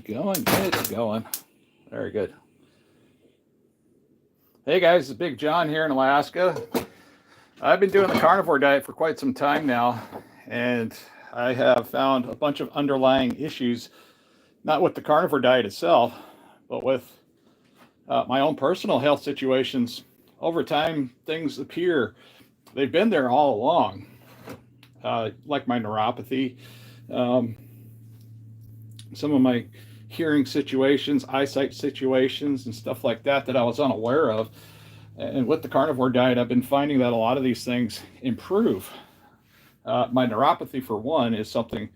Going, it's going. Very good. Hey guys, it's Big John here in Alaska. I've been doing the carnivore diet for quite some time now, and I have found a bunch of underlying issues, not with the carnivore diet itself, but with my own personal health situations. Over time, things appear they've been there all along, like my neuropathy, um, some of my hearing situations, eyesight situations, and stuff like that that I was unaware of. And with the carnivore diet, I've been finding that a lot of these things improve. My neuropathy, for one, is something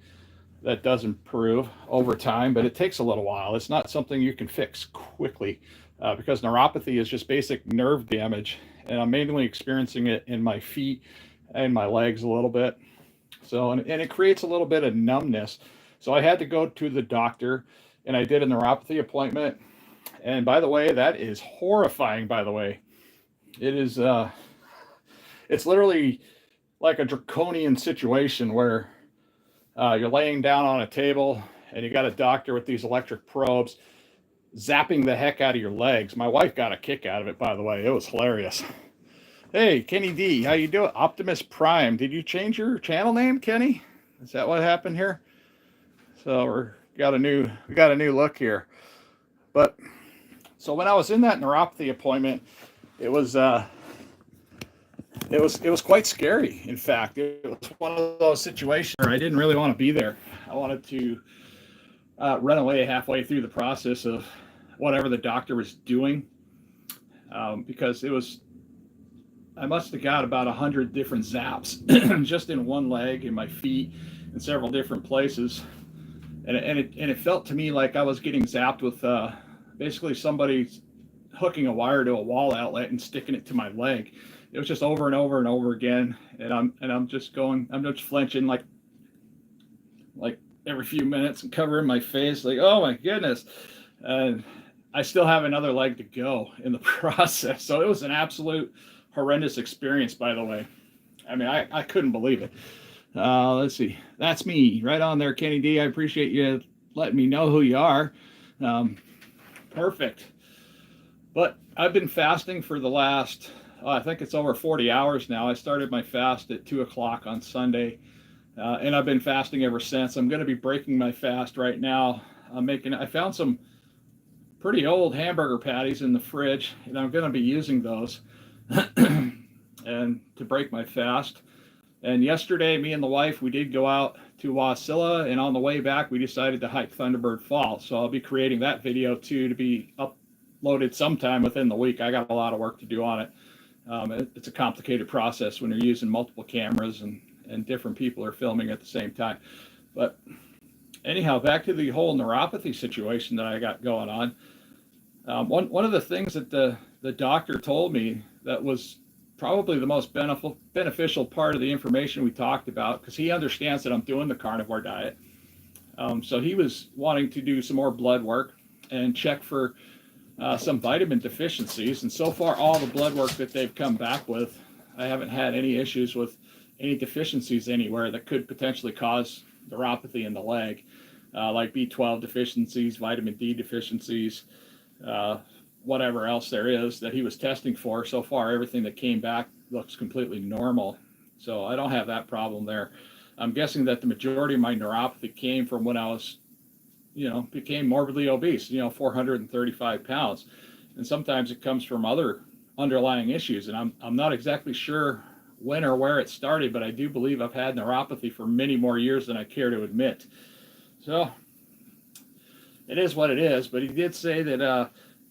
that does improve over time, but it takes a little while. It's not something you can fix quickly because neuropathy is just basic nerve damage, and I'm mainly experiencing it in my feet and my legs a little bit. So, and it creates a little bit of numbness. So I had to go to the doctor, and I did a neuropathy appointment. And by the way, that is horrifying. By the way, it is. It's literally like a draconian situation where you're laying down on a table and you got a doctor with these electric probes zapping the heck out of your legs. My wife got a kick out of it, by the way. It was hilarious. Hey, Kenny D, how you doing? Optimus Prime. Did you change your channel name, Kenny? Is that what happened here? So we got a new look here. But so when I was in that neuropathy appointment, it was it was quite scary. In fact, it was one of those situations where I didn't really want to be there. I wanted to run away halfway through the process of whatever the doctor was doing, because it was. I must have got about 100 different zaps just in one leg, in my feet, in several different places, and it felt to me like I was getting zapped with basically somebody hooking a wire to a wall outlet and sticking it to my leg. It was just over and over and over again, and I'm just flinching like every few minutes and covering my face like, oh my goodness, and I still have another leg to go in the process. So it was an absolute horrendous experience, by the way. I mean, I couldn't believe it. Let's see. That's me right on there, Kenny D. I appreciate you letting me know who you are. Perfect. But I've been fasting for the last, I think it's over 40 hours now. I started my fast at 2 o'clock on Sunday, and I've been fasting ever since. I'm going to be breaking my fast right now. I found some pretty old hamburger patties in the fridge, and I'm going to be using those and to break my fast. And yesterday, me and the wife, we did go out to Wasilla, and on the way back, we decided to hike Thunderbird Falls. So I'll be creating that video too to be uploaded sometime within the week. I got a lot of work to do on it. It's a complicated process when you're using multiple cameras and different people are filming at the same time. But anyhow, back to the whole neuropathy situation that I got going on. One of the things that the doctor told me that was probably the most beneficial part of the information we talked about, because he understands that I'm doing the carnivore diet. So he was wanting to do some more blood work and check for some vitamin deficiencies. And so far, all the blood work that they've come back with, I haven't had any issues with any deficiencies anywhere that could potentially cause neuropathy in the leg, like B12 deficiencies, vitamin D deficiencies, whatever else there is that he was testing for. So far, everything that came back looks completely normal. So I don't have that problem there. I'm guessing that the majority of my neuropathy came from when I was, became morbidly obese, 435 pounds. And sometimes it comes from other underlying issues. And I'm not exactly sure when or where it started, but I do believe I've had neuropathy for many more years than I care to admit. So it is what it is. But he did say that,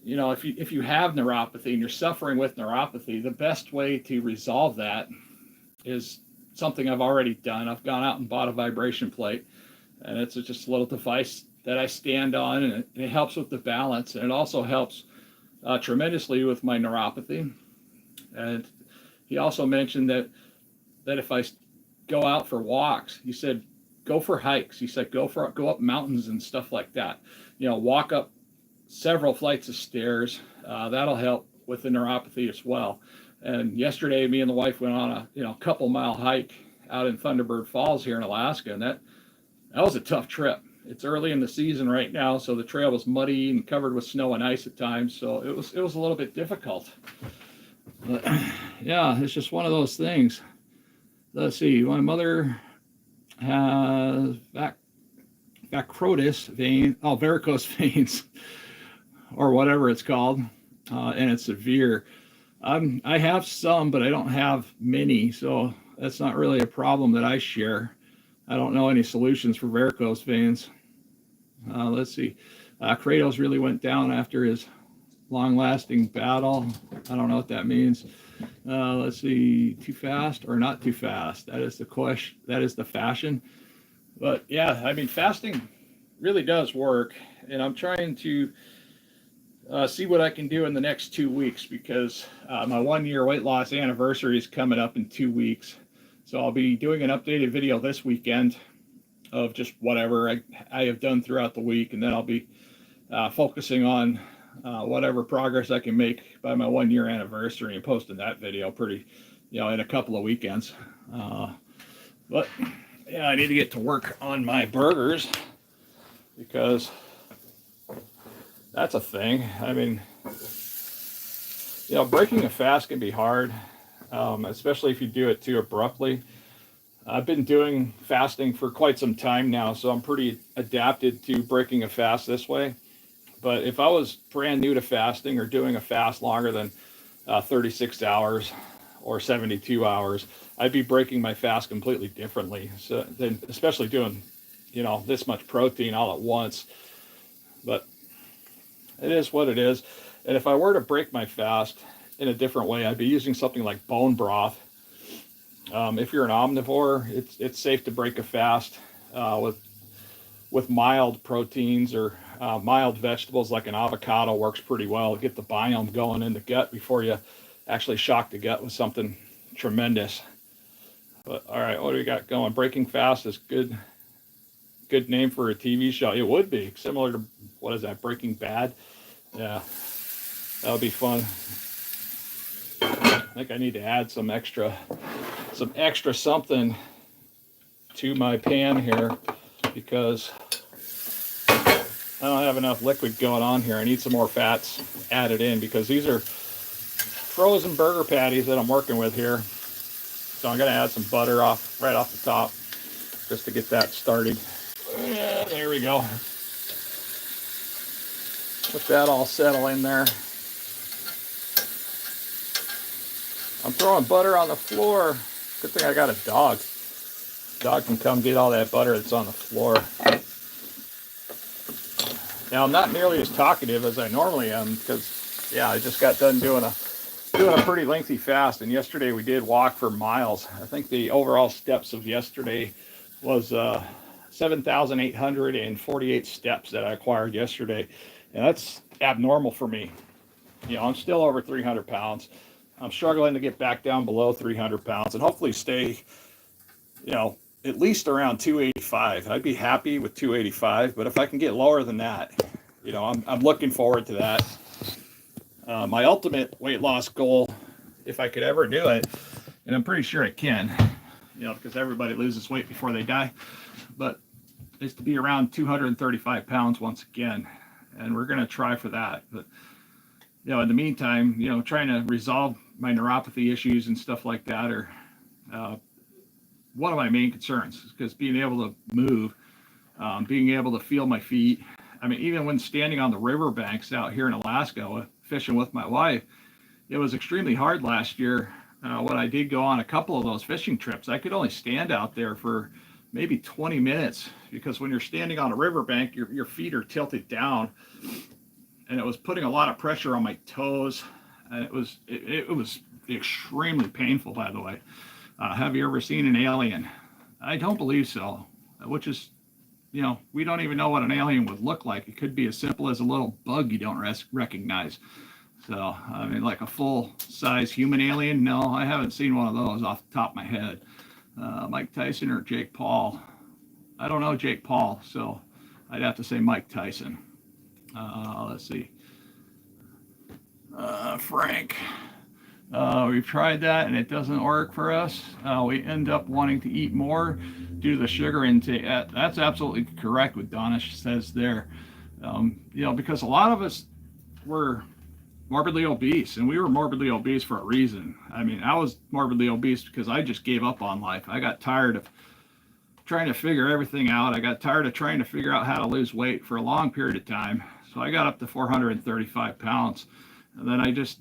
if you have neuropathy and you're suffering with neuropathy, the best way to resolve that is something I've already done. I've gone out and bought a vibration plate, and it's just a little device that I stand on, and it helps with the balance, and it also helps tremendously with my neuropathy. And he also mentioned that if I go out for walks, he said go for hikes. He said go up mountains and stuff like that. Walk up several flights of stairs. That'll help with the neuropathy as well. And yesterday, me and the wife went on a couple mile hike out in Thunderbird Falls here in Alaska, and that was a tough trip. It's early in the season right now, so the trail was muddy and covered with snow and ice at times, so it was a little bit difficult. But yeah, it's just one of those things. Let's see, my mother has varicose veins, or whatever it's called, and it's severe. I have some, but I don't have many, so that's not really a problem that I share. I don't know any solutions for varicose veins. Let's see. Kratos really went down after his long-lasting battle. I don't know what that means. Let's see. Too fast or not too fast? That is the question. That is the fashion. But yeah, I mean, fasting really does work, and I'm trying to see what I can do in the next 2 weeks, because my 1-year weight loss anniversary is coming up in 2 weeks. So I'll be doing an updated video this weekend of just whatever I have done throughout the week, and then I'll be focusing on whatever progress I can make by my 1-year anniversary and posting that video in a couple of weekends. But yeah, I need to get to work on my burgers, because that's a thing. I mean, breaking a fast can be hard, especially if you do it too abruptly. I've been doing fasting for quite some time now, so I'm pretty adapted to breaking a fast this way. But if I was brand new to fasting or doing a fast longer than 36 hours or 72 hours, I'd be breaking my fast completely differently. So then, especially doing, this much protein all at once. But it is what it is. And if I were to break my fast in a different way, I'd be using something like bone broth. If you're an omnivore, it's safe to break a fast with mild proteins or mild vegetables, like an avocado works pretty well to get the biome going in the gut before you actually shock the gut with something tremendous. But all right, what do we got going? Breaking fast is good name for a TV show. It would be similar to, what is that, Breaking Bad? Yeah, that would be fun. I think I need to add some extra something to my pan here, because I don't have enough liquid going on here. I need some more fats added in, because these are frozen burger patties that I'm working with here. So I'm going to add some butter right off the top, just to get that started. Yeah, there we go. Let that all settle in there. I'm throwing butter on the floor. Good thing I got a dog. Dog can come get all that butter that's on the floor. Now, I'm not nearly as talkative as I normally am, because I just got done doing a pretty lengthy fast, and yesterday we did walk for miles. I think the overall steps of yesterday was 7,848 steps that I acquired yesterday, and that's abnormal for me. I'm still over 300 pounds. I'm struggling to get back down below 300 pounds and hopefully stay, at least around 285. I'd be happy with 285, but if I can get lower than that, I'm looking forward to that. My ultimate weight loss goal, if I could ever do it, and I'm pretty sure I can, because everybody loses weight before they die, but is to be around 235 pounds once again, and we're going to try for that. But in the meantime, trying to resolve my neuropathy issues and stuff like that are one of my main concerns, because being able to move, being able to feel my feet. I mean, even when standing on the riverbanks out here in Alaska, fishing with my wife, it was extremely hard last year. When I did go on a couple of those fishing trips, I could only stand out there for maybe 20 minutes, because when you're standing on a riverbank, your feet are tilted down, and it was putting a lot of pressure on my toes, and it was extremely painful, by the way. Have you ever seen an alien? I don't believe so, which is, we don't even know what an alien would look like. It could be as simple as a little bug you don't recognize. So, I mean, like a full-size human alien? No, I haven't seen one of those off the top of my head. Mike Tyson or Jake Paul? I don't know Jake Paul, so I'd have to say Mike Tyson. Let's see. Frank. We've tried that and it doesn't work for us. We end up wanting to eat more due to the sugar intake. That's absolutely correct what Donna says there. Because a lot of us were morbidly obese, and we were morbidly obese for a reason. I mean, I was morbidly obese because I just gave up on life. I got tired of trying to figure everything out. I got tired of trying to figure out how to lose weight for a long period of time. So I got up to 435 pounds. And then I just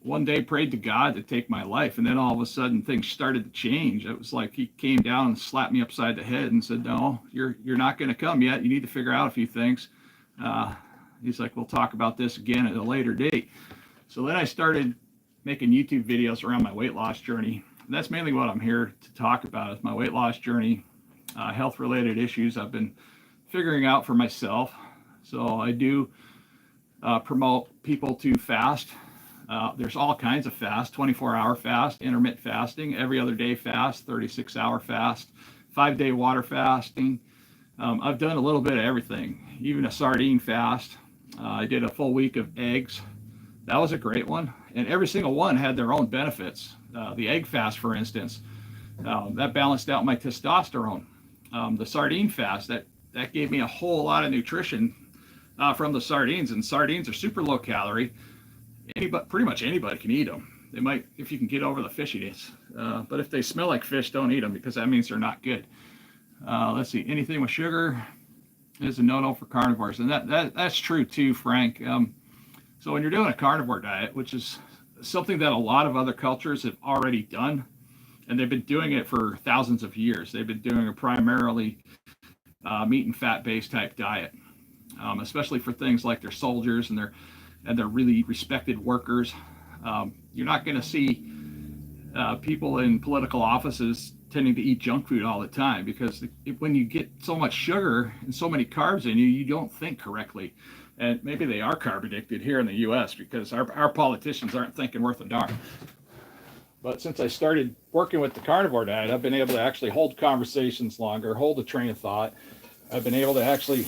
one day prayed to God to take my life. And then all of a sudden things started to change. It was like he came down and slapped me upside the head and said, no, you're not going to come yet. You need to figure out a few things. He's like, we'll talk about this again at a later date. So then I started making YouTube videos around my weight loss journey. And that's mainly what I'm here to talk about is my weight loss journey, health-related issues I've been figuring out for myself. So I do promote people to fast. There's all kinds of fast, 24-hour fast, intermittent fasting, every other day fast, 36-hour fast, 5-day water fasting. I've done a little bit of everything, even a sardine fast. I did a full week of eggs. That was a great one. And every single one had their own benefits. The egg fast, for instance, that balanced out my testosterone. The sardine fast, that gave me a whole lot of nutrition from the sardines. And sardines are super low calorie. Pretty much anybody can eat them. They might, if you can get over the fishiness. But if they smell like fish, don't eat them because that means they're not good. Let's see, anything with sugar is a no-no for carnivores. And that's true too, Frank. So when you're doing a carnivore diet, which is something that a lot of other cultures have already done, and they've been doing it for thousands of years. They've been doing a primarily meat and fat-based type diet, especially for things like their soldiers and their really respected workers. You're not going to see people in political offices tending to eat junk food all the time because when you get so much sugar and so many carbs in you, you don't think correctly. And maybe they are carb addicted here in the U.S. because our politicians aren't thinking worth a darn. But since I started working with the carnivore diet, I've been able to actually hold conversations longer, hold a train of thought. I've been able to actually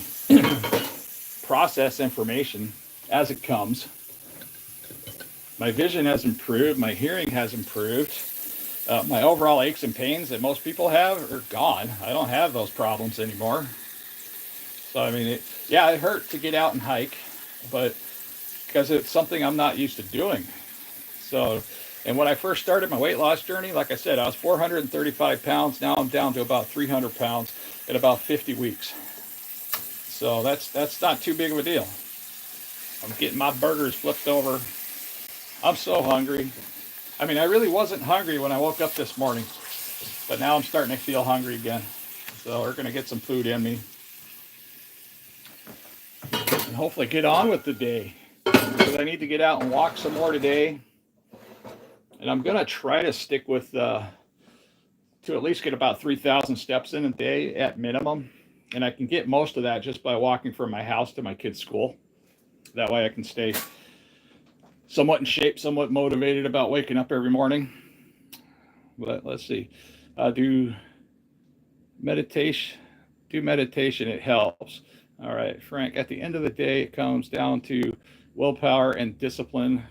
process information as it comes. My vision has improved. My hearing has improved. My overall aches and pains that most people have are gone. I don't have those problems anymore. So, I mean, it hurt to get out and hike, but because it's something I'm not used to doing. So, and when I first started my weight loss journey, like I said, I was 435 pounds. Now I'm down to about 300 pounds in about 50 weeks. So that's not too big of a deal. I'm getting my burgers flipped over. I'm so hungry. I mean, I really wasn't hungry when I woke up this morning, but now I'm starting to feel hungry again. So we're going to get some food in me and hopefully get on with the day because I need to get out and walk some more today. And I'm going to try to stick with to at least get about 3,000 steps in a day at minimum. And I can get most of that just by walking from my house to my kids' school. That way I can stay somewhat in shape, somewhat motivated about waking up every morning. But let's see. Do meditation, it helps. All right, Frank, at the end of the day, it comes down to willpower and discipline.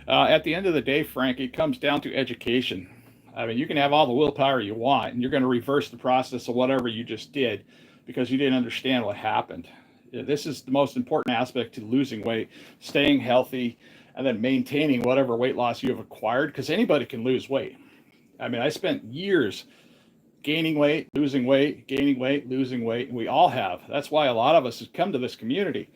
At the end of the day, Frank, it comes down to education. I mean, you can have all the willpower you want, and you're going to reverse the process of whatever you just did because you didn't understand what happened. This is the most important aspect to losing weight, staying healthy, and then maintaining whatever weight loss you have acquired, because anybody can lose weight. I mean, I spent years gaining weight, losing weight, gaining weight, losing weight, and we all have. That's why a lot of us have come to this community,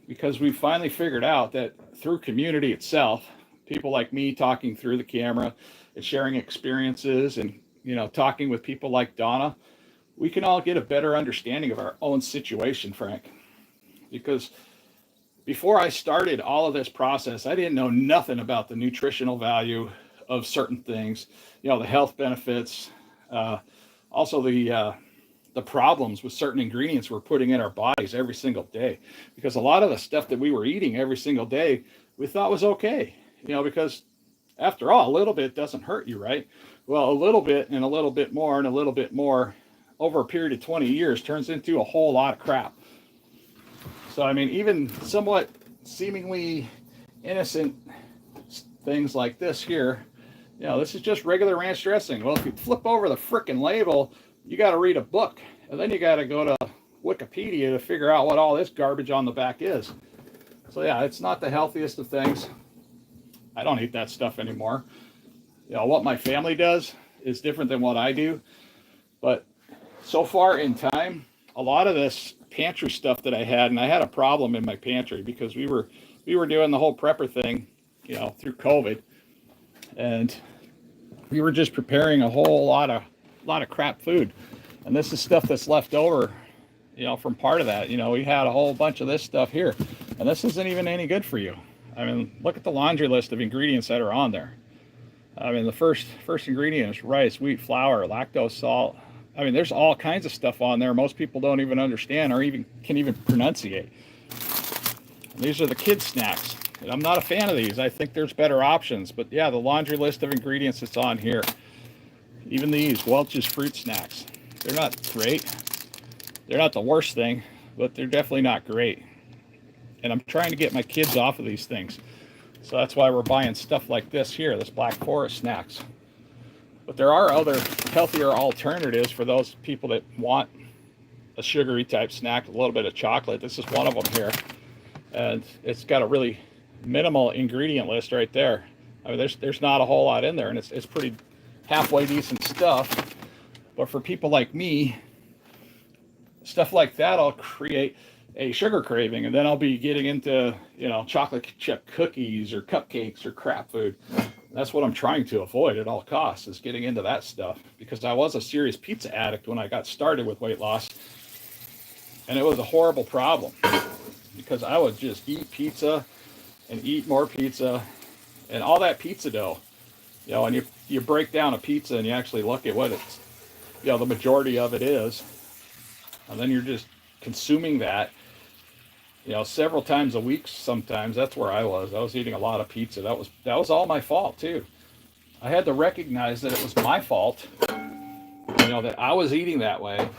because we finally figured out that through community itself, people like me talking through the camera and sharing experiences and, talking with people like Donna, we can all get a better understanding of our own situation, Frank. Because before I started all of this process, I didn't know nothing about the nutritional value of certain things, the health benefits, also the problems with certain ingredients we're putting in our bodies every single day. Because a lot of the stuff that we were eating every single day, we thought was okay, because after all, a little bit doesn't hurt you, right? Well, a little bit and a little bit more and a little bit more over a period of 20 years turns into a whole lot of crap. So, I mean, even somewhat seemingly innocent things like this here. You know, this is just regular ranch dressing. Well, if you flip over the frickin' label, you got to read a book, and then you got to go to Wikipedia to figure out what all this garbage on the back is. So yeah, it's not the healthiest of things. I don't eat that stuff anymore. You know, what my family does is different than what I do. But so far in time, a lot of this pantry stuff that I had, and I had a problem in my pantry because we were doing the whole prepper thing, you know, through COVID, and we were just preparing a whole lot of crap food. And this is stuff that's left over, you know, from part of that. You know, we had a whole bunch of this stuff here, and this isn't even any good for you. I mean, look at the laundry list of ingredients that are on there. I mean, the first ingredient is rice, wheat, flour, lactose, salt. I mean, there's all kinds of stuff on there most people don't even understand or even can even pronunciate. These are the kids' snacks. And I'm not a fan of these. I think there's better options. But yeah, the laundry list of ingredients that's on here. Even these, Welch's fruit snacks. They're not great. They're not the worst thing, but they're definitely not great. And I'm trying to get my kids off of these things. So that's why we're buying stuff like this here, this Black Forest snacks. But there are other healthier alternatives for those people that want a sugary type snack, a little bit of chocolate. This is one of them here. And it's got a really minimal ingredient list right there. I mean, there's not a whole lot in there, and it's pretty halfway decent stuff. But for people like me, stuff like that will create a sugar craving, and then I'll be getting into, you know, chocolate chip cookies or cupcakes or crap food. That's what I'm trying to avoid at all costs, is getting into that stuff, because I was a serious pizza addict when I got started with weight loss, and it was a horrible problem because I would just eat pizza and eat more pizza and all that pizza dough, you know, and you break down a pizza and you actually look at what it's, you know, the majority of it is, and then you're just consuming that, you know, several times a week. Sometimes that's where I was eating a lot of pizza. That was all my fault too. I had to recognize that it was my fault, you know, that I was eating that way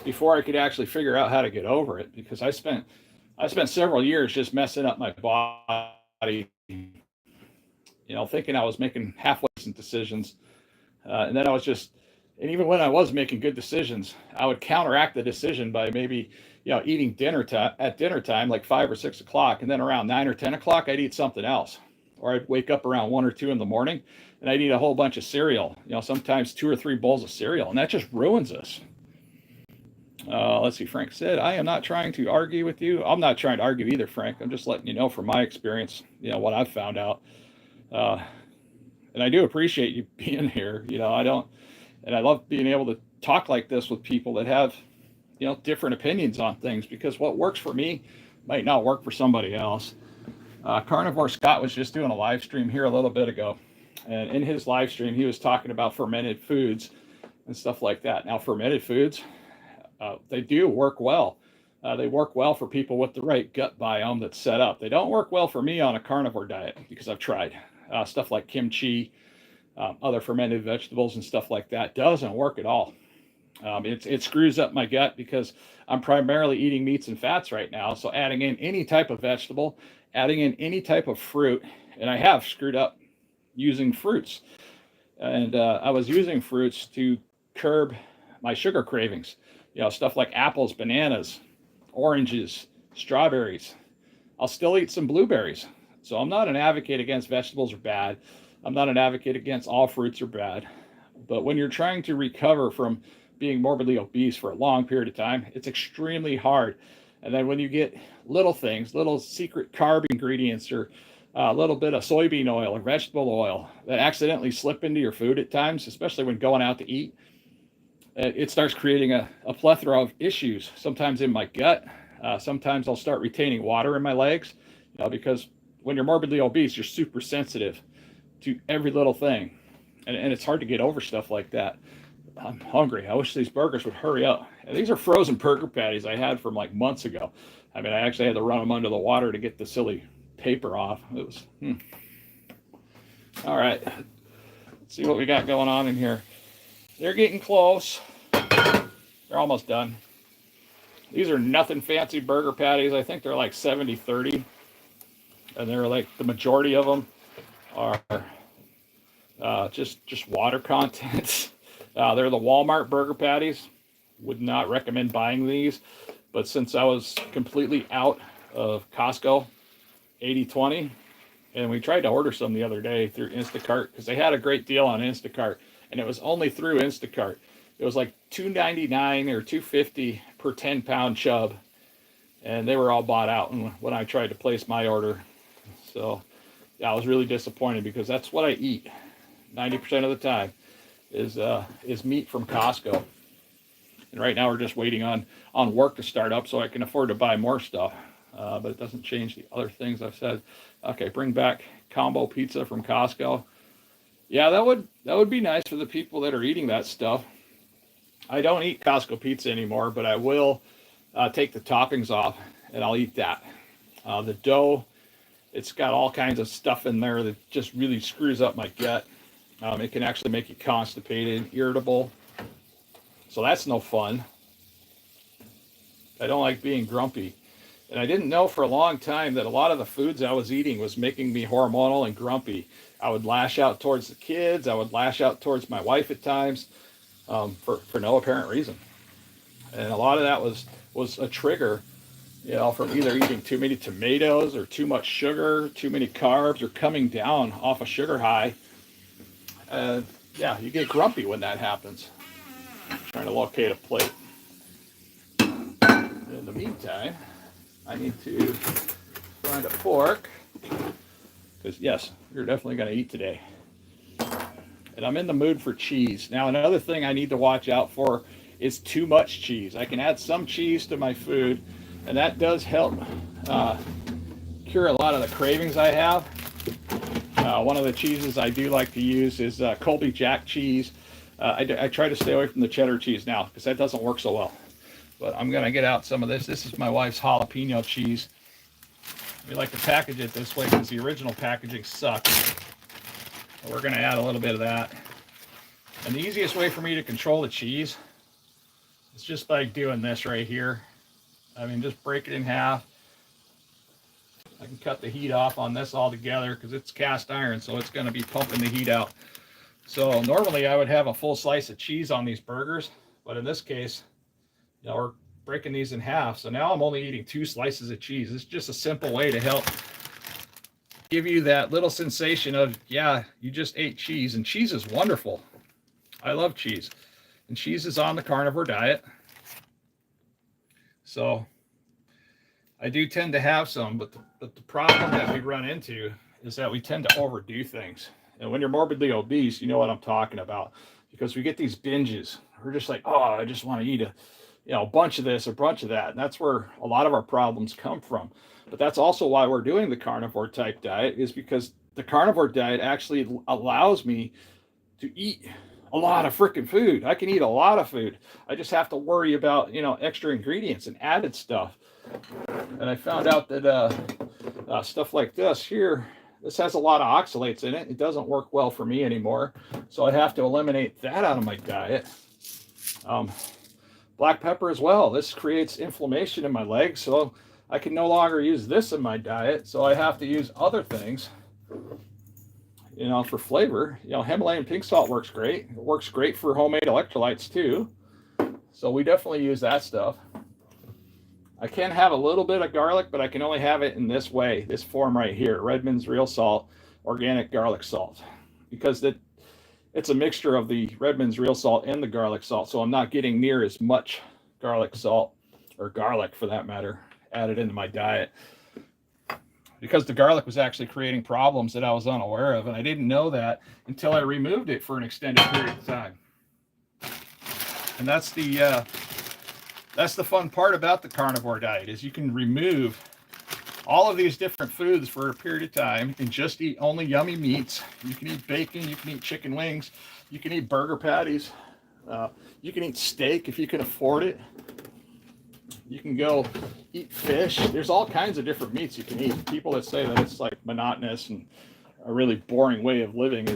before I could actually figure out how to get over it, because I spent several years just messing up my body, you know, thinking I was making halfway decent decisions, and then and even when I was making good decisions, I would counteract the decision by maybe, you know, eating at dinner time, like 5 or 6 o'clock, and then around 9 or 10 o'clock, I'd eat something else. Or I'd wake up around 1 or 2 in the morning, and I'd eat a whole bunch of cereal, you know, sometimes 2 or 3 bowls of cereal, and that just ruins us. Let's see, Frank said, I am not trying to argue with you. I'm not trying to argue either, Frank. I'm just letting you know from my experience, you know, what I've found out. And I do appreciate you being here. You know, and I love being able to talk like this with people that have, you know, different opinions on things, because what works for me might not work for somebody else. Carnivore Scott was just doing a live stream here a little bit ago, and in his live stream he was talking about fermented foods and stuff like that. Now, fermented foods, they do work well. They work well for people with the right gut biome that's set up. They don't work well for me on a carnivore diet, because I've tried stuff like kimchi, other fermented vegetables and stuff like that. Doesn't work at all. It screws up my gut because I'm primarily eating meats and fats right now. So adding in any type of vegetable, adding in any type of fruit, and I have screwed up using fruits. And I was using fruits to curb my sugar cravings. You know, stuff like apples, bananas, oranges, strawberries. I'll still eat some blueberries. So I'm not an advocate against vegetables are bad. I'm not an advocate against all fruits are bad. But when you're trying to recover from being morbidly obese for a long period of time, it's extremely hard. And then when you get little things, little secret carb ingredients, or a little bit of soybean oil or vegetable oil that accidentally slip into your food at times, especially when going out to eat, it starts creating a plethora of issues. Sometimes in my gut, sometimes I'll start retaining water in my legs, you know, because when you're morbidly obese, you're super sensitive to every little thing. And it's hard to get over stuff like that. I'm hungry. I wish these burgers would hurry up. And these are frozen burger patties I had from like months ago. I mean, I actually had to run them under the water to get the silly paper off. It was, All right. Let's see what we got going on in here. They're getting close. They're almost done. These are nothing fancy burger patties. I think they're like 70-30. And they're like the majority of them are just water content. They're the Walmart burger patties. Would not recommend buying these, but since I was completely out of Costco 80/20, and we tried to order some the other day through Instacart because they had a great deal on Instacart, and it was only through Instacart. It was like $2.99 or $2.50 per 10-pound chub, and they were all bought out when I tried to place my order. So yeah, I was really disappointed because that's what I eat 90% of the time is meat from Costco. And right now we're just waiting on work to start up so I can afford to buy more stuff. But it doesn't change the other things I've said. Okay, bring back combo pizza from Costco. Yeah, that would be nice for the people that are eating that stuff. I don't eat Costco pizza anymore, but I will take the toppings off and I'll eat that. The dough, it's got all kinds of stuff in there that just really screws up my gut. It can actually make you constipated, irritable. So that's no fun. I don't like being grumpy. And I didn't know for a long time that a lot of the foods I was eating was making me hormonal and grumpy. I would lash out towards the kids. I would lash out towards my wife at times for no apparent reason. And a lot of that was a trigger, from either eating too many tomatoes or too much sugar, too many carbs, or coming down off a sugar high. Yeah, you get grumpy when that happens. Trying to locate a plate. In the meantime, I need to find a fork because yes, we're definitely going to eat today. And I'm in the mood for cheese. Now, another thing I need to watch out for is too much cheese. I can add some cheese to my food, and that does help cure a lot of the cravings I have. One of the cheeses I do like to use is Colby Jack cheese. I try to stay away from the cheddar cheese now because that doesn't work so well. But I'm going to get out some of this. This is my wife's jalapeno cheese. We like to package it this way because the original packaging sucked. So we're going to add a little bit of that. And the easiest way for me to control the cheese is just by doing this right here. I mean, just break it in half. I can cut the heat off on this altogether because it's cast iron, so it's going to be pumping the heat out. So normally I would have a full slice of cheese on these burgers, but in this case, we're breaking these in half. So now I'm only eating 2 slices of cheese. It's just a simple way to help give you that little sensation of, yeah, you just ate cheese, and cheese is wonderful. I love cheese, and cheese is on the carnivore diet. So I do tend to have some, but the problem that we run into is that we tend to overdo things. And when you're morbidly obese, you know what I'm talking about, because we get these binges. We're just like, oh, I just want to eat a bunch of this or a bunch of that. And that's where a lot of our problems come from. But that's also why we're doing the carnivore type diet, is because the carnivore diet actually allows me to eat a lot of freaking food. I can eat a lot of food. I just have to worry about, extra ingredients and added stuff. And I found out that stuff like this here, this has a lot of oxalates in it. It doesn't work well for me anymore. So I have to eliminate that out of my diet. Black pepper as well. This creates inflammation in my legs, so I can no longer use this in my diet. So I have to use other things, for flavor. Himalayan pink salt works great. It works great for homemade electrolytes too. So we definitely use that stuff. I can have a little bit of garlic, but I can only have it in this way, this form right here, Redmond's Real Salt, organic garlic salt, because it's a mixture of the Redmond's Real Salt and the garlic salt, so I'm not getting near as much garlic salt, or garlic for that matter, added into my diet, because the garlic was actually creating problems that I was unaware of, and I didn't know that until I removed it for an extended period of time. And that's the fun part about the carnivore diet, is you can remove all of these different foods for a period of time and just eat only yummy meats. You can eat bacon, you can eat chicken wings, you can eat burger patties, you can eat steak if you can afford it. You can go eat fish. There's all kinds of different meats you can eat. People that say that it's like monotonous and a really boring way of living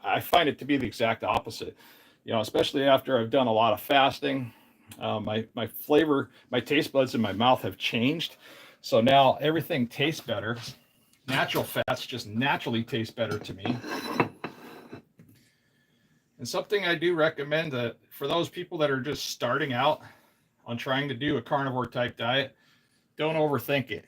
I find it to be the exact opposite. Especially after I've done a lot of fasting. My flavor, my taste buds in my mouth have changed. So now everything tastes better. natural fats just naturally taste better to me. And something I do recommend that for those people that are just starting out on trying to do a carnivore type diet, don't overthink it.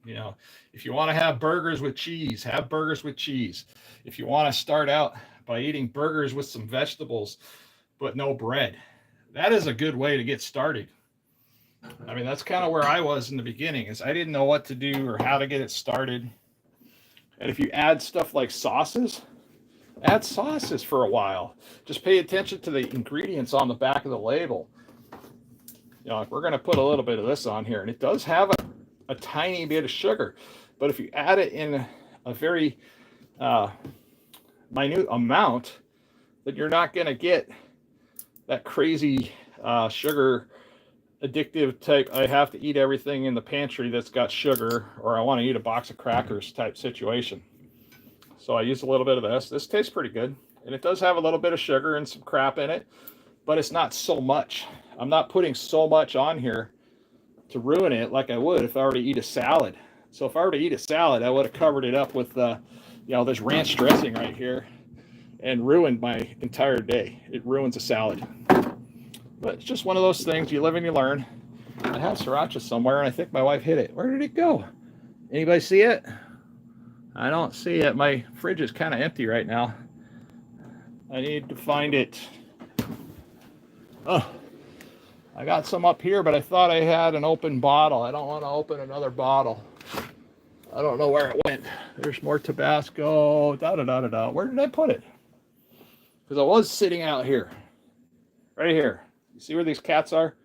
You know, if you want to have burgers with cheese, have burgers with cheese. If you want to start out by eating burgers with some vegetables, but no bread, that is a good way to get started. I mean, that's kind of where I was in the beginning, is I didn't know what to do or how to get it started. And if you add stuff like sauces, add sauces for a while. Just pay attention to the ingredients on the back of the label. You know, we're going to put a little bit of this on here, and it does have a tiny bit of sugar, but if you add it in a very minute amount, then you're not going to get that crazy sugar addictive type, I have to eat everything in the pantry that's got sugar, or I want to eat a box of crackers type situation. So I use a little bit of this. This tastes pretty good, and it does have a little bit of sugar and some crap in it, but it's not so much. I'm not putting so much on here to ruin it like I would if I were to eat a salad. So if I were to eat a salad, I would have covered it up with this ranch dressing right here and ruined my entire day. It ruins a salad. But it's just one of those things. You live and you learn. I have sriracha somewhere, and I think my wife hid it. Where did it go? Anybody see it? I don't see it. My fridge is kind of empty right now. I need to find it. Oh, I got some up here, but I thought I had an open bottle. I don't want to open another bottle. I don't know where it went. There's more Tabasco. Da-da-da-da-da. Where did I put it? Because I was sitting out here. Right here. You see where these cats are?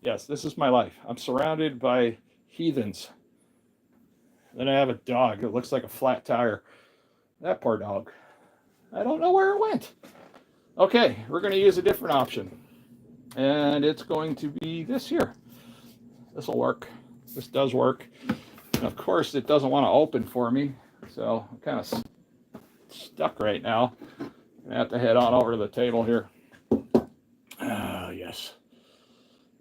Yes, this is my life. I'm surrounded by heathens. Then I have a dog that looks like a flat tire. That poor dog. I don't know where it went. Okay, we're going to use a different option. And it's going to be this here. This will work. This does work. And of course, it doesn't want to open for me. So I'm kind of stuck right now. I have to head on over to the table here. Yes.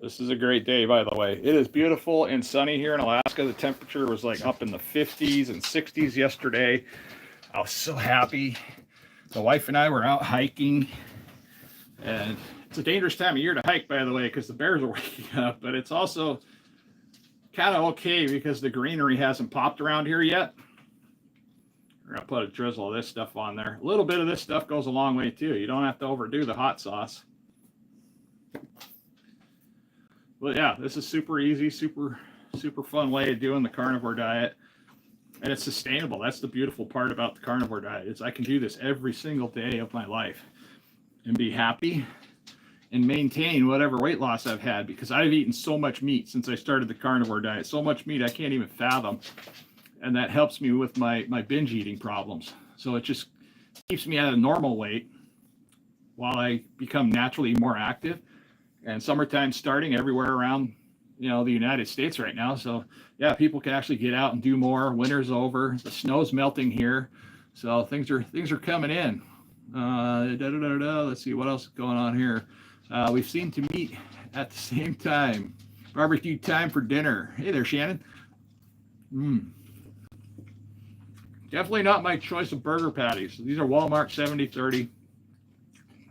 This is a great day, by the way. It is beautiful and sunny here in Alaska. The temperature was like up in the 50s and 60s yesterday. I was so happy. The wife and I were out hiking, and it's a dangerous time of year to hike, by the way, because the bears are waking up, but it's also kind of okay because the greenery hasn't popped around here yet. We're going to put a drizzle of this stuff on there. A little bit of this stuff goes a long way too. You don't have to overdo the hot sauce. But yeah, this is super easy, super fun way of doing the carnivore diet. And it's sustainable. That's the beautiful part about the carnivore diet, is I can do this every single day of my life and be happy and maintain whatever weight loss I've had, because I've eaten so much meat since I started the carnivore diet. So much meat I can't even fathom. And that helps me with my binge eating problems. So it just keeps me at a normal weight while I become naturally more active. And summertime starting everywhere around, the United States right now. So yeah, people can actually get out and do more. Winter's over. The snow's melting here. So things are coming in. Let's see what else is going on here. We seem to meet at the same time. Barbecue time for dinner. Hey there, Shannon. Definitely not my choice of burger patties. These are Walmart 70/30.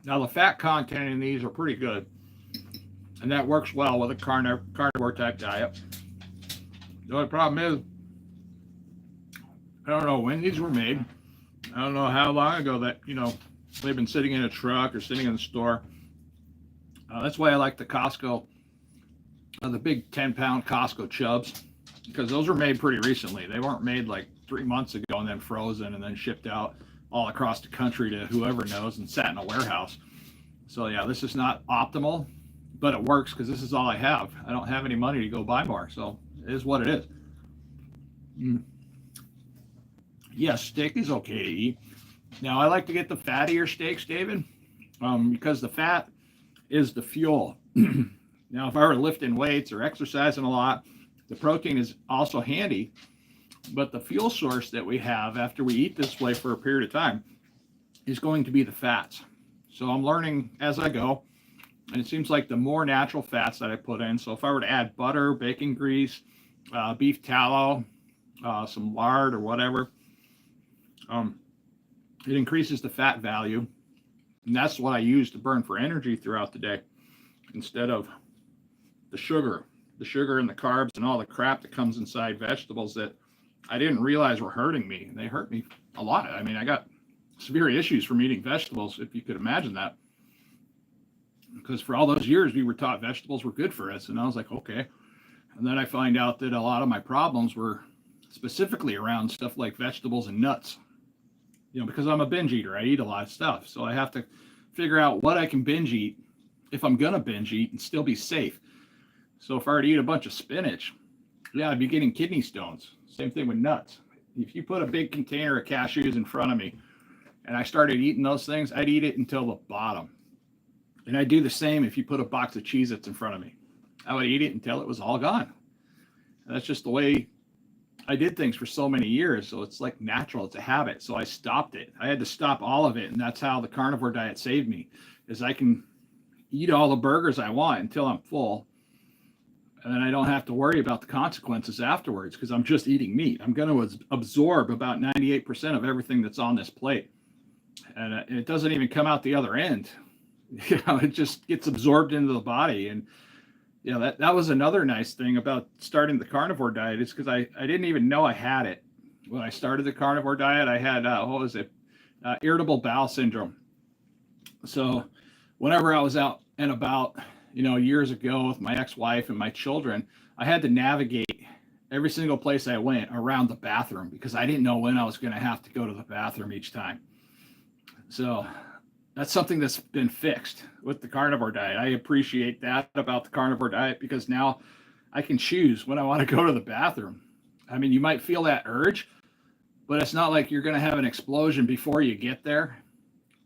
Now the fat content in these are pretty good, and that works well with a carnivore type diet. The only problem is, I don't know when these were made. I don't know how long ago that, they've been sitting in a truck or sitting in the store. That's why I like the Costco, the big 10-pound Costco chubs, because those were made pretty recently. They weren't made like 3 months ago and then frozen and then shipped out all across the country to whoever knows and sat in a warehouse. So yeah, this is not optimal, but it works because this is all I have. I don't have any money to go buy more, so it is what it is. Yes, steak is okay to eat. Now I like to get the fattier steaks, David, because the fat is the fuel. Now if I were lifting weights or exercising a lot, the protein is also handy, but the fuel source that we have after we eat this way for a period of time is going to be the fats. So I'm learning as I go, and it seems like the more natural fats that I put in, so if I were to add butter, bacon grease, beef tallow, some lard or whatever. Um, it increases the fat value, and that's what I use to burn for energy throughout the day instead of the sugar and the carbs and all the crap that comes inside vegetables that I didn't realize were hurting me. They hurt me a lot. I mean, I got severe issues from eating vegetables, if you could imagine that. Because for all those years, we were taught vegetables were good for us. And I was like, okay. And then I find out that a lot of my problems were specifically around stuff like vegetables and nuts. Because I'm a binge eater, I eat a lot of stuff. So I have to figure out what I can binge eat if I'm going to binge eat and still be safe. So if I were to eat a bunch of spinach, yeah, I'd be getting kidney stones. Same thing with nuts. If you put a big container of cashews in front of me and I started eating those things, I'd eat it until the bottom. And I'd do the same if you put a box of Cheez-Its in front of me. I would eat it until it was all gone. And that's just the way I did things for so many years. So it's like natural. It's a habit. So I stopped it. I had to stop all of it. And that's how the carnivore diet saved me, is I can eat all the burgers I want until I'm full. And then I don't have to worry about the consequences afterwards because I'm just eating meat. I'm going to absorb about 98% of everything that's on this plate. And it doesn't even come out the other end. It just gets absorbed into the body. And, that was another nice thing about starting the carnivore diet is because I didn't even know I had it. When I started the carnivore diet, I had, irritable bowel syndrome. So whenever I was out and about, years ago with my ex-wife and my children, I had to navigate every single place I went around the bathroom because I didn't know when I was going to have to go to the bathroom each time. So that's something that's been fixed with the carnivore diet. I appreciate that about the carnivore diet because now I can choose when I want to go to the bathroom. I mean, you might feel that urge, but it's not like you're going to have an explosion before you get there.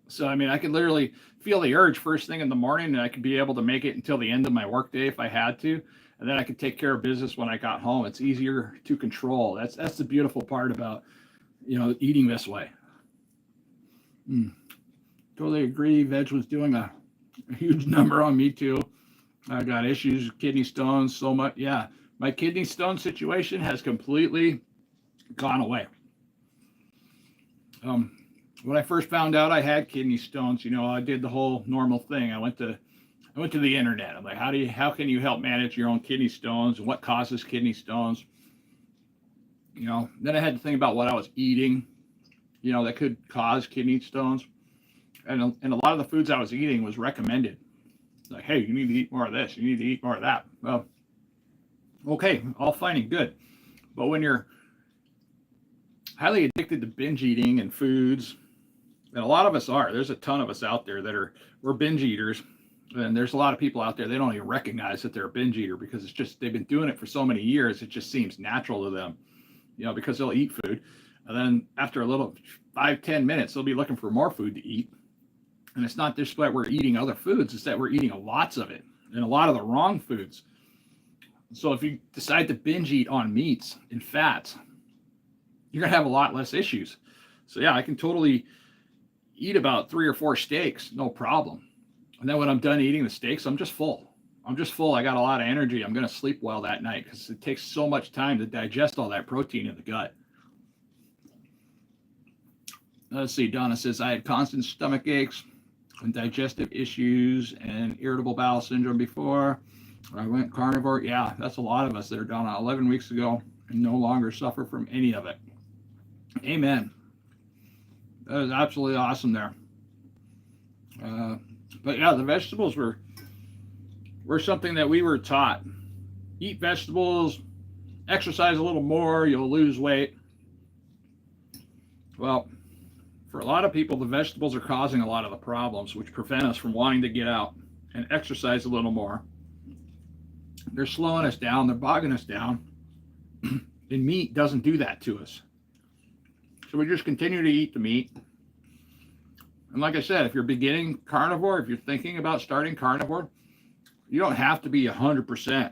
So, I mean, I could literally feel the urge first thing in the morning and I could be able to make it until the end of my workday if I had to. And then I could take care of business when I got home. It's easier to control. That's the beautiful part about, eating this way. Totally agree. Veg was doing a huge number on me too. I got issues with kidney stones so much. Yeah, my kidney stone situation has completely gone away. When I first found out I had kidney stones, I did the whole normal thing. I went to the internet. I'm like, how can you help manage your own kidney stones and what causes kidney stones? Then I had to think about what I was eating, that could cause kidney stones. And a lot of the foods I was eating was recommended. Like, hey, you need to eat more of this. You need to eat more of that. Well, okay, all fine and good. But when you're highly addicted to binge eating and foods, and a lot of us are, there's a ton of us out there we're binge eaters. And there's a lot of people out there, they don't even recognize that they're a binge eater because it's just, they've been doing it for so many years. It just seems natural to them, because they'll eat food. And then after a little 5-10 minutes, they'll be looking for more food to eat. And it's not just that we're eating other foods, it's that we're eating lots of it and a lot of the wrong foods. So if you decide to binge eat on meats and fats, you're going to have a lot less issues. So yeah, I can totally eat about 3 or 4 steaks, no problem. And then when I'm done eating the steaks, I'm just full. I got a lot of energy. I'm going to sleep well that night because it takes so much time to digest all that protein in the gut. Let's see, Donna says, I had constant stomach aches and digestive issues and irritable bowel syndrome before I went carnivore. Yeah, that's a lot of us that are done 11 weeks ago and no longer suffer from any of it. Amen. That is absolutely awesome there. But yeah, the vegetables were something that we were taught. Eat vegetables, exercise a little more, you'll lose weight. Well, for a lot of people, the vegetables are causing a lot of the problems, which prevent us from wanting to get out and exercise a little more. They're slowing us down. They're bogging us down. And meat doesn't do that to us. So we just continue to eat the meat. And like I said, if you're beginning carnivore, if you're thinking about starting carnivore, you don't have to be 100%.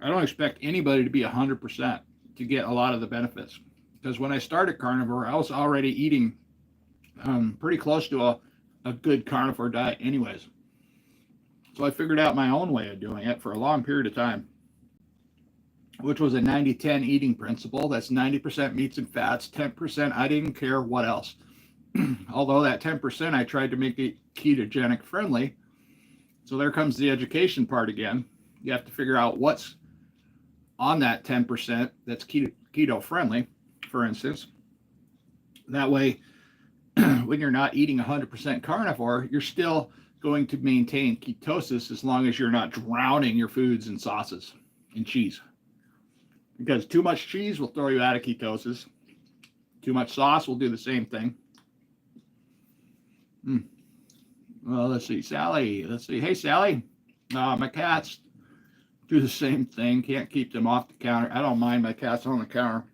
I don't expect anybody to be 100% to get a lot of the benefits. Because when I started carnivore, I was already eating pretty close to a good carnivore diet anyways. So I figured out my own way of doing it for a long period of time. which was a 90-10 eating principle. That's 90% meats and fats, 10% I didn't care what else. Although that 10% I tried to make it ketogenic friendly. So there comes the education part again. You have to figure out what's on that 10% that's keto friendly, for instance. That way, when you're not eating 100% carnivore, you're still going to maintain ketosis as long as you're not drowning your foods in sauces and cheese. Because too much cheese will throw you out of ketosis. Too much sauce will do the same thing. Well, let's see, Sally. Let's see. Hey, Sally. My cats do the same thing. Can't keep them off the counter. I don't mind my cats on the counter.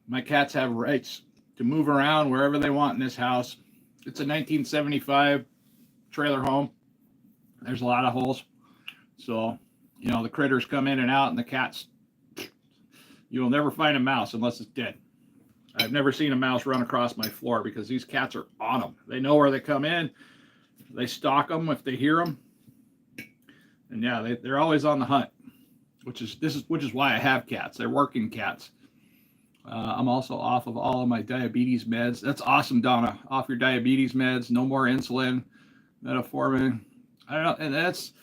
My cats have rights to move around wherever they want in this house. It's a 1975 trailer home. There's a lot of holes. So, you know, the critters come in and out, and the cats, you'll never find a mouse unless it's dead. I've never seen a mouse run across my floor because these cats are on them. They know where they come in. They stalk them if they hear them. And yeah, they're always on the hunt, which is why I have cats. They're working cats. I'm also off of all of my diabetes meds. That's awesome, Donna. Off your diabetes meds, no more insulin, metformin. I don't know, and that's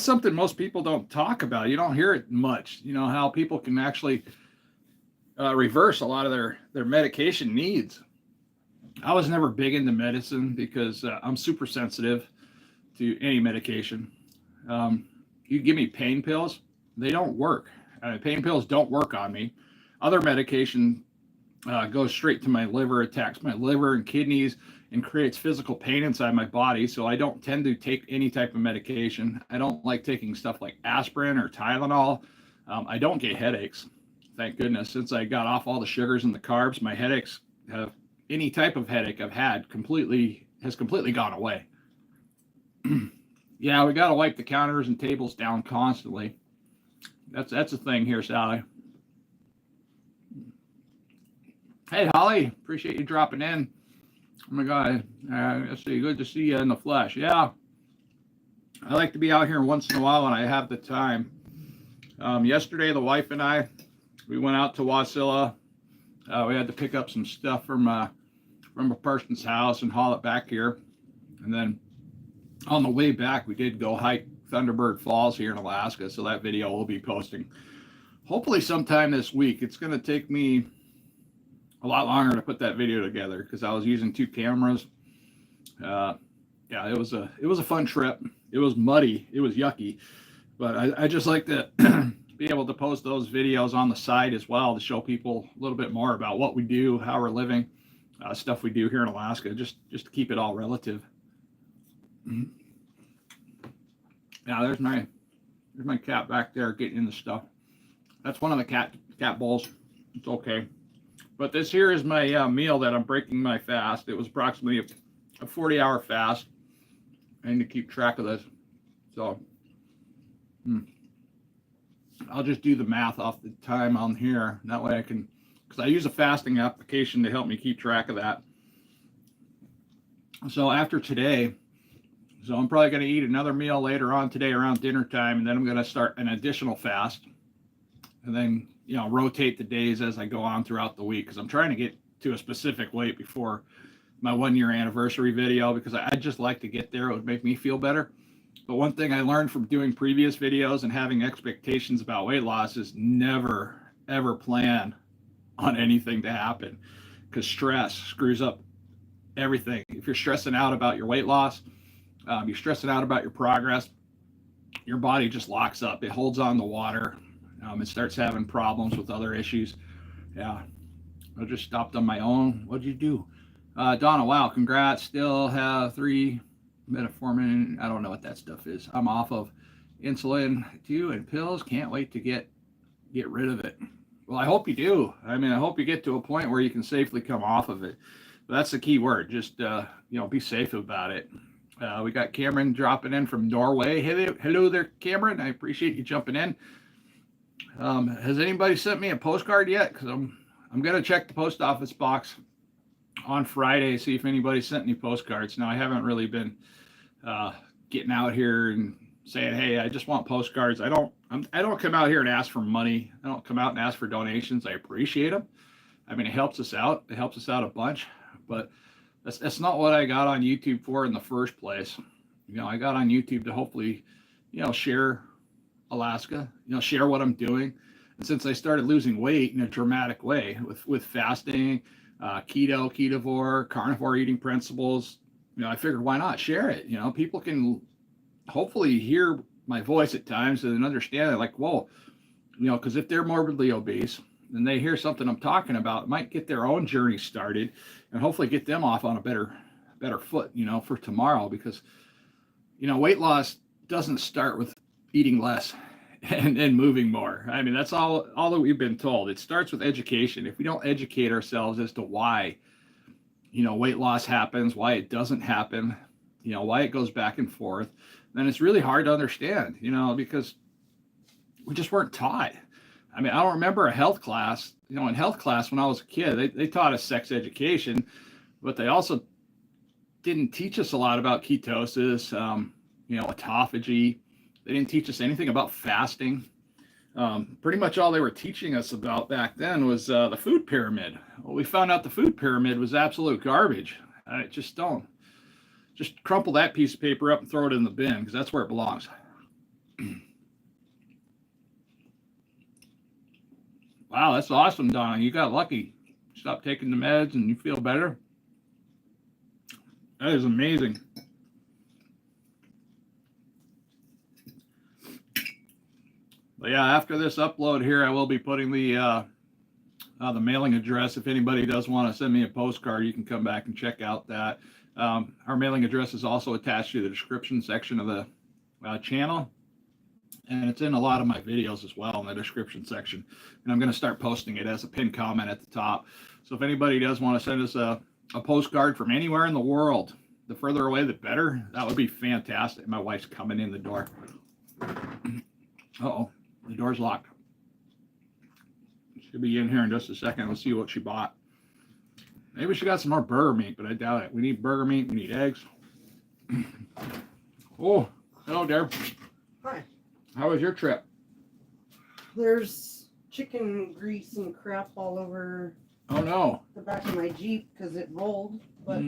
something most people don't talk about. You don't hear it much. You know how people can actually reverse a lot of their medication needs. I was never big into medicine because I'm super sensitive to any medication. You give me pain pills, they don't work. Pain pills don't work on me. Other medication goes straight to my liver, attacks my liver and kidneys, and creates physical pain inside my body. So I don't tend to take any type of medication. I don't like taking stuff like aspirin or Tylenol. I don't get headaches, thank goodness. Since I got off all the sugars and the carbs, my headaches have, any type of headache I've had has completely gone away. Yeah, we got to wipe the counters and tables down constantly. That's a thing here, Sally. Hey, Holly, appreciate you dropping in. Oh my God, let's see, good to see you in the flesh. Yeah, I like to be out here once in a while when I have the time. Yesterday, the wife and I, we went out to Wasilla. We had to pick up some stuff from a person's house and haul it back here. And then on the way back, we did go hike Thunderbird Falls here in Alaska. So that video we'll be posting hopefully sometime this week. It's going to take me a lot longer to put that video together because I was using 2 cameras. Yeah, it was a fun trip. It was muddy. It was yucky. But I just like to be able to post those videos on the side as well to show people a little bit more about what we do, how we're living, stuff we do here in Alaska, just to keep it all relative. Yeah, there's my cat back there getting in the stuff. That's one of the cat bowls. It's okay. But this here is my meal that I'm breaking my fast. It was approximately a 40-hour fast. I need to keep track of this. So I'll just do the math off the time on here. That way I can, because I use a fasting application to help me keep track of that. So after today, so I'm probably going to eat another meal later on today around dinner time, and then I'm going to start an additional fast. And then, you know, rotate the days as I go on throughout the week because I'm trying to get to a specific weight before my 1-year anniversary video because I'd just like to get there. It would make me feel better. But one thing I learned from doing previous videos and having expectations about weight loss is never, ever plan on anything to happen because stress screws up everything. If you're stressing out about your weight loss, you're stressing out about your progress, your body just locks up. It holds on to water. It starts having problems with other issues. Yeah, I just stopped on my own. What'd you do? Donna, wow, congrats. Still have 3 metformin. I don't know what that stuff is. I'm off of insulin too and pills. Can't wait to get rid of it. Well, I hope you do. I mean, I hope you get to a point where you can safely come off of it. But that's the key word. Just, be safe about it. We got Cameron dropping in from Norway. Hello there, Cameron. I appreciate you jumping in. Has anybody sent me a postcard yet? Because I'm going to check the post office box on Friday, see if anybody sent any postcards. Now, I haven't really been getting out here and saying, hey, I just want postcards. I don't come out here and ask for money. I don't come out and ask for donations. I appreciate them. I mean, it helps us out. It helps us out a bunch, but that's not what I got on YouTube for in the first place. I got on YouTube to hopefully, share Alaska, share what I'm doing. And since I started losing weight in a dramatic way with fasting, keto, KetoVore, carnivore eating principles, I figured why not share it? People can hopefully hear my voice at times and understand it, like, whoa, because if they're morbidly obese and they hear something I'm talking about, it might get their own journey started and hopefully get them off on a better foot, for tomorrow. Because, weight loss doesn't start with eating less and moving more. I mean, that's all that we've been told. It starts with education. If we don't educate ourselves as to why, weight loss happens, why it doesn't happen, why it goes back and forth, then it's really hard to understand, because we just weren't taught. I mean, I don't remember a health class, in health class when I was a kid, they taught us sex education, but they also didn't teach us a lot about ketosis, autophagy. They didn't teach us anything about fasting. Pretty much all they were teaching us about back then was the food pyramid. Well, we found out the food pyramid was absolute garbage. Just crumple that piece of paper up and throw it in the bin, because that's where it belongs. Wow, that's awesome, Donna. You got lucky. Stop taking the meds and you feel better. That is amazing. But yeah, after this upload here, I will be putting the mailing address. If anybody does want to send me a postcard, you can come back and check out that. Our mailing address is also attached to the description section of the channel. And it's in a lot of my videos as well in the description section. And I'm going to start posting it as a pinned comment at the top. So if anybody does want to send us a postcard from anywhere in the world, the further away, the better. That would be fantastic. My wife's coming in the door. Uh-oh, the door's locked. She'll be in here in just a second. Let's see what she bought. Maybe she got some more burger meat, but I doubt it. We need burger meat. We need eggs. Oh, hello there. Hi. How was your trip? There's chicken grease and crap all over Oh, no. the back of my Jeep because it rolled, but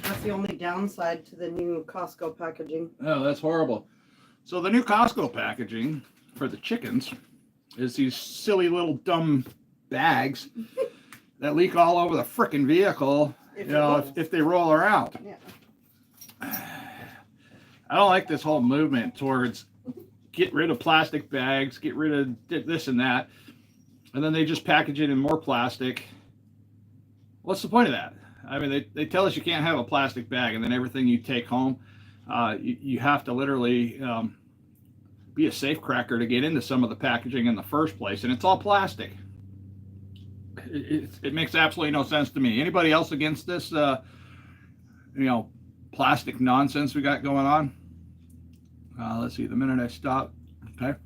that's the only downside to the new Costco packaging. Oh, that's horrible. So the new Costco packaging for the chickens is these silly little dumb bags that leak all over the frickin' vehicle, if they roll around. Yeah. I don't like this whole movement towards get rid of plastic bags, get rid of this and that, and then they just package it in more plastic. What's the point of that? I mean, they tell us you can't have a plastic bag, and then everything you take home, you have to literally be a safecracker to get into some of the packaging in the first place, and it's all plastic. It makes absolutely no sense to me. Anybody else against this, plastic nonsense we got going on? Let's see, the minute I stop, okay.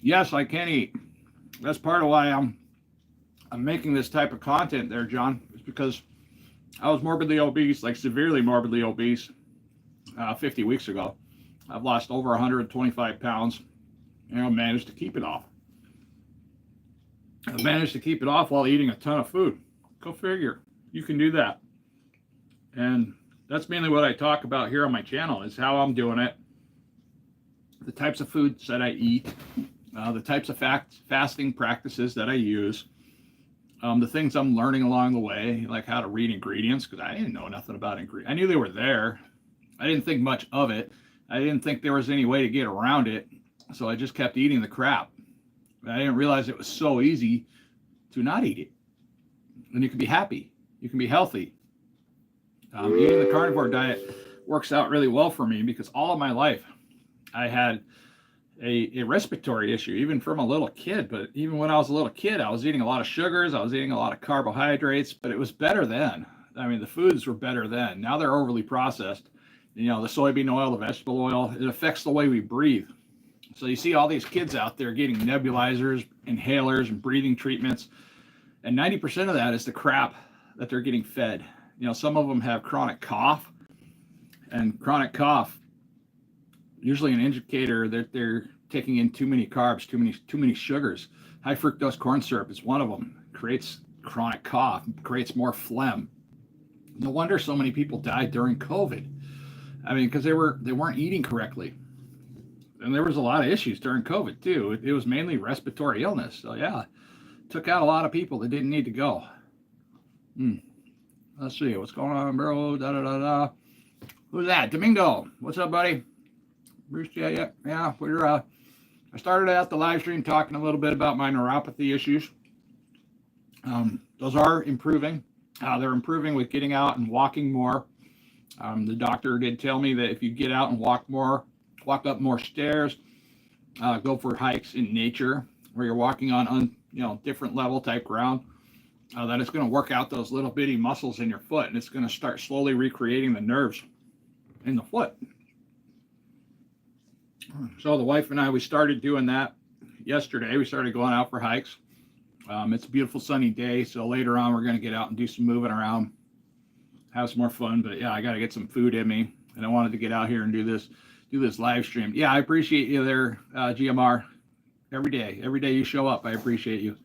Yes, I can eat. That's part of why I'm making this type of content there, John. It's because I was morbidly obese, like severely morbidly obese, 50 weeks ago. I've lost over 125 pounds, and I managed to keep it off. I managed to keep it off while eating a ton of food. Go figure. You can do that. And that's mainly what I talk about here on my channel, is how I'm doing it, the types of foods that I eat, the types of fasting practices that I use, the things I'm learning along the way, like how to read ingredients, because I didn't know nothing about ingredients. I knew they were there. I didn't think much of it. I didn't think there was any way to get around it, so I just kept eating the crap. I didn't realize it was so easy to not eat it. And you can be happy. You can be healthy. Eating the carnivore diet works out really well for me, because all of my life I had a respiratory issue, even from a little kid. But even when I was a little kid, I was eating a lot of sugars, I was eating a lot of carbohydrates, but it was better then. I mean, the foods were better then. Now they're overly processed. The soybean oil, the vegetable oil, it affects the way we breathe. So you see all these kids out there getting nebulizers, inhalers, and breathing treatments, and 90% of that is the crap that they're getting fed. Some of them have chronic cough. And chronic cough, usually an indicator that they're taking in too many carbs, too many sugars. High fructose corn syrup is one of them. Creates chronic cough, creates more phlegm. No wonder so many people died during COVID. I mean, because they weren't eating correctly, and there was a lot of issues during COVID too. It was mainly respiratory illness. So yeah, took out a lot of people that didn't need to go. Let's see what's going on, bro. Da da da da. Who's that? Domingo. What's up, buddy? Bruce. Yeah. We're I started out the live stream talking a little bit about my neuropathy issues. Those are improving. They're improving with getting out and walking more. The doctor did tell me that if you get out and walk up more stairs, go for hikes in nature where you're walking on different level type ground, that it's going to work out those little bitty muscles in your foot, and it's going to start slowly recreating the nerves in the foot. So the wife and I, we started doing that yesterday. We started going out for hikes. It's a beautiful sunny day, so later on we're going to get out and do some moving around, have some more fun. But yeah, I got to get some food in me, and I wanted to get out here and do this live stream. Yeah, I appreciate you there, GMR. Every day you show up, I appreciate you.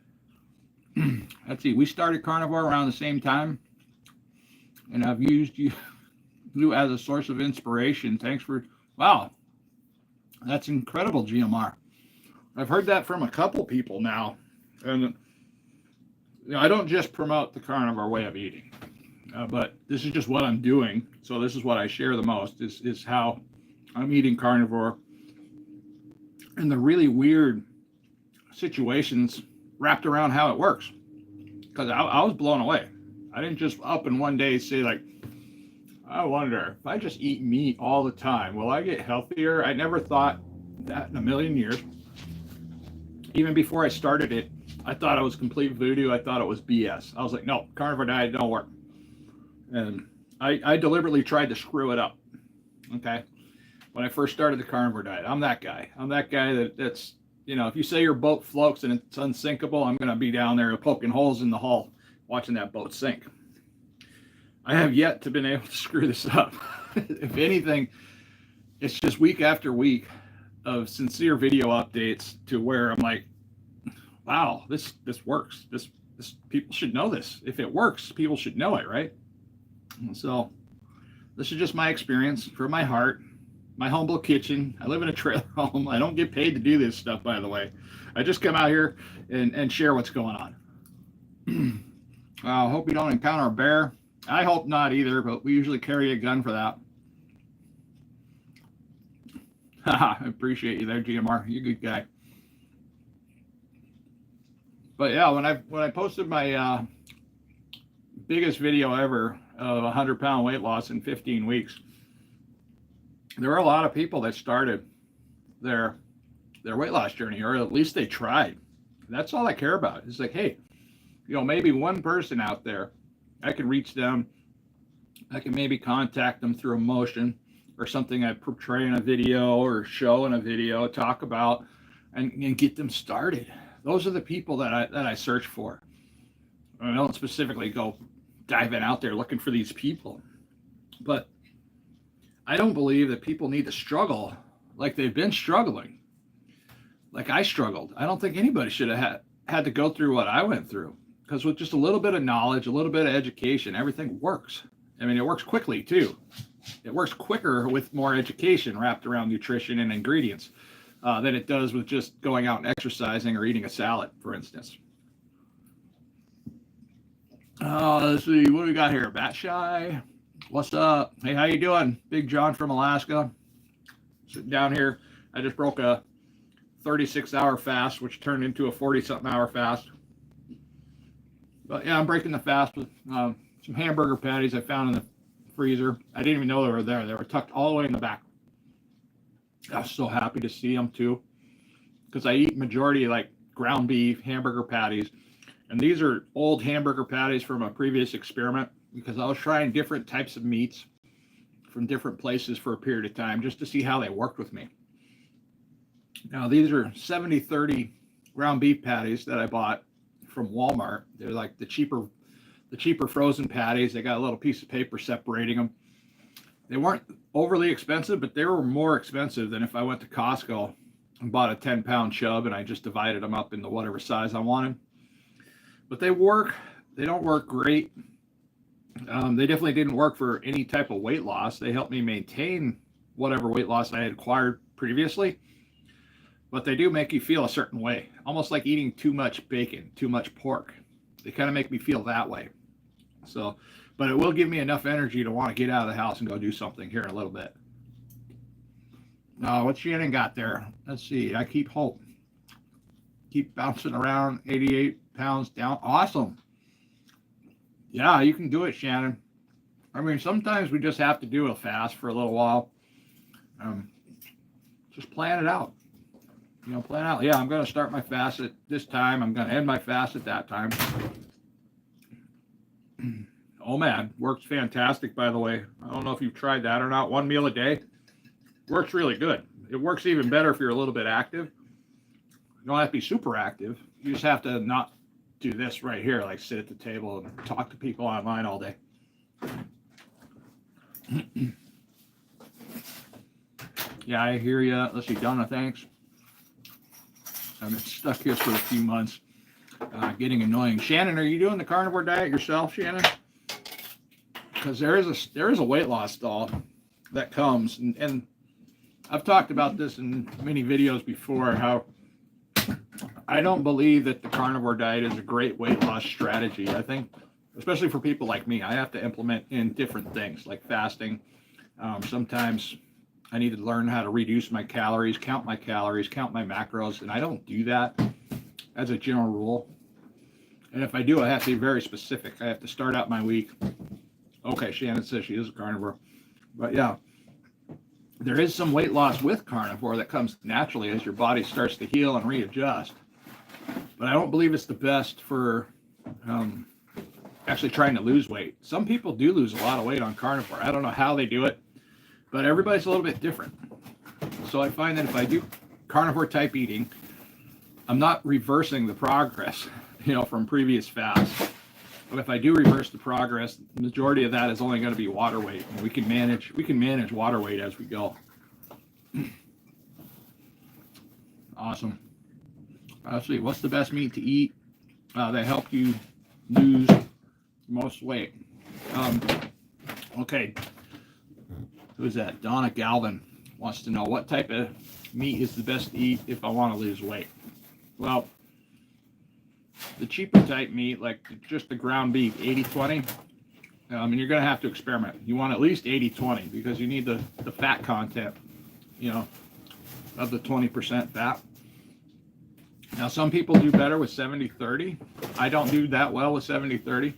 Let's see, we started Carnivore around the same time, and I've used you as a source of inspiration. Thanks for, wow, that's incredible, GMR. I've heard that from a couple people now, and I don't just promote the carnivore way of eating, but this is just what I'm doing. So this is what I share the most is how I'm eating carnivore and the really weird situations wrapped around how it works. Because I was blown away. I didn't just up in one day say like, I wonder if I just eat meat all the time, will I get healthier? I never thought that in a million years. Even before I started it, I thought it was complete voodoo. I thought it was BS. I was like, no, carnivore diet don't work. And I deliberately tried to screw it up. Okay. When I first started the carnivore diet, I'm that guy. I'm that guy that's, if you say your boat floats and it's unsinkable, I'm going to be down there poking holes in the hull, watching that boat sink. I have yet to been able to screw this up. If anything, it's just week after week of sincere video updates to where I'm like, wow, this works. This people should know this. If it works, people should know it, right? And so this is just my experience from my heart, my humble kitchen. I live in a trailer home. I don't get paid to do this stuff, by the way. I just come out here and share what's going on. I hope you don't encounter a bear. I hope not either, but we usually carry a gun for that. I appreciate you there, GMR. You're a good guy. But yeah, when I posted my biggest video ever of 100-pound weight loss in 15 weeks, there were a lot of people that started their weight loss journey, or at least they tried. That's all I care about. It's like, hey, maybe one person out there, I could reach them. I can maybe contact them through emotion or something I portray in a video or show in a video, talk about, and get them started. Those are the people that I search for. I don't specifically go diving out there looking for these people, but I don't believe that people need to struggle like they've been struggling, like I struggled. I don't think anybody should have had to go through what I went through, because with just a little bit of knowledge, a little bit of education, everything works. I mean, it works quickly too. It works quicker with more education wrapped around nutrition and ingredients than it does with just going out and exercising or eating a salad, for instance. Let's see, what do we got here? Bat Shy, what's up? Hey, how you doing? Big John from Alaska. Sitting down here. I just broke a 36-hour fast, which turned into a 40-something hour fast. But yeah, I'm breaking the fast with some hamburger patties I found in the freezer. I didn't even know they were there. They were tucked all the way in the back. I was so happy to see them too, because I eat majority like ground beef, hamburger patties. And these are old hamburger patties from a previous experiment, because I was trying different types of meats from different places for a period of time just to see how they worked with me. Now, these are 70-30 ground beef patties that I bought from Walmart. They're like the cheaper frozen patties. They got a little piece of paper separating them. They weren't overly expensive, but they were more expensive than if I went to Costco and bought a 10-pound chub and I just divided them up into whatever size I wanted. But they work. They don't work great. They definitely didn't work for any type of weight loss. They helped me maintain whatever weight loss I had acquired previously. But they do make you feel a certain way, almost like eating too much bacon, too much pork. They kind of make me feel that way. So, but it will give me enough energy to want to get out of the house and go do something here in a little bit. What Shannon got there? Let's see. I keep hope. Keep bouncing around. 88 pounds down. Awesome. Yeah, you can do it, Shannon. I mean, sometimes we just have to do a fast for a little while. Just plan it out. Plan out. Yeah, I'm going to start my fast at this time. I'm going to end my fast at that time. Oh, man. Works fantastic, by the way. I don't know if you've tried that or not. 1 meal a day. Works really good. It works even better if you're a little bit active. You don't have to be super active. You just have to not do this right here, like sit at the table and talk to people online all day. Yeah, I hear you. Let's see, Donna, thanks. I've been stuck here for a few months. Getting annoying. Shannon, are you doing the carnivore diet yourself, Shannon? Because there is a weight loss stall that comes, and I've talked about this in many videos before, how I don't believe that the carnivore diet is a great weight loss strategy. I think, especially for people like me, I have to implement in different things like fasting. Sometimes I need to learn how to reduce my calories, count my macros, and I don't do that as a general rule. And if I do, I have to be very specific. I have to start out my week. Okay, Shannon says she is a carnivore. But yeah, there is some weight loss with carnivore that comes naturally as your body starts to heal and readjust. But I don't believe it's the best for actually trying to lose weight. Some people do lose a lot of weight on carnivore. I don't know how they do it, but everybody's a little bit different. So I find that if I do carnivore type eating, I'm not reversing the progress, from previous fasts. But if I do reverse the progress, the majority of that is only going to be water weight, and we can manage water weight as we go. Awesome. Let's see, what's the best meat to eat that help you lose most weight? Okay. Who is that? Donna Galvin wants to know what type of meat is the best to eat if I want to lose weight. Well, the cheaper type meat, like just the ground beef, 80-20, and you're going to have to experiment. You want at least 80-20 because you need the fat content, of the 20% fat. Now, some people do better with 70-30. I don't do that well with 70-30.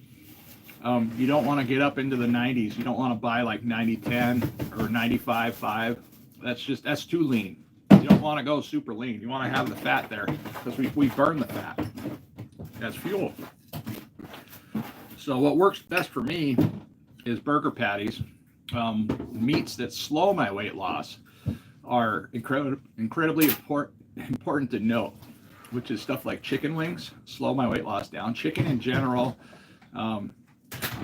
You don't want to get up into the 90s. You don't want to buy like 90-10 or 95-5. That's too lean. You don't want to go super lean. You want to have the fat there because we burn the fat. That's fuel. So what works best for me is burger patties. Meats that slow my weight loss are incredibly important to note, which is stuff like chicken wings, slow my weight loss down. Chicken in general, you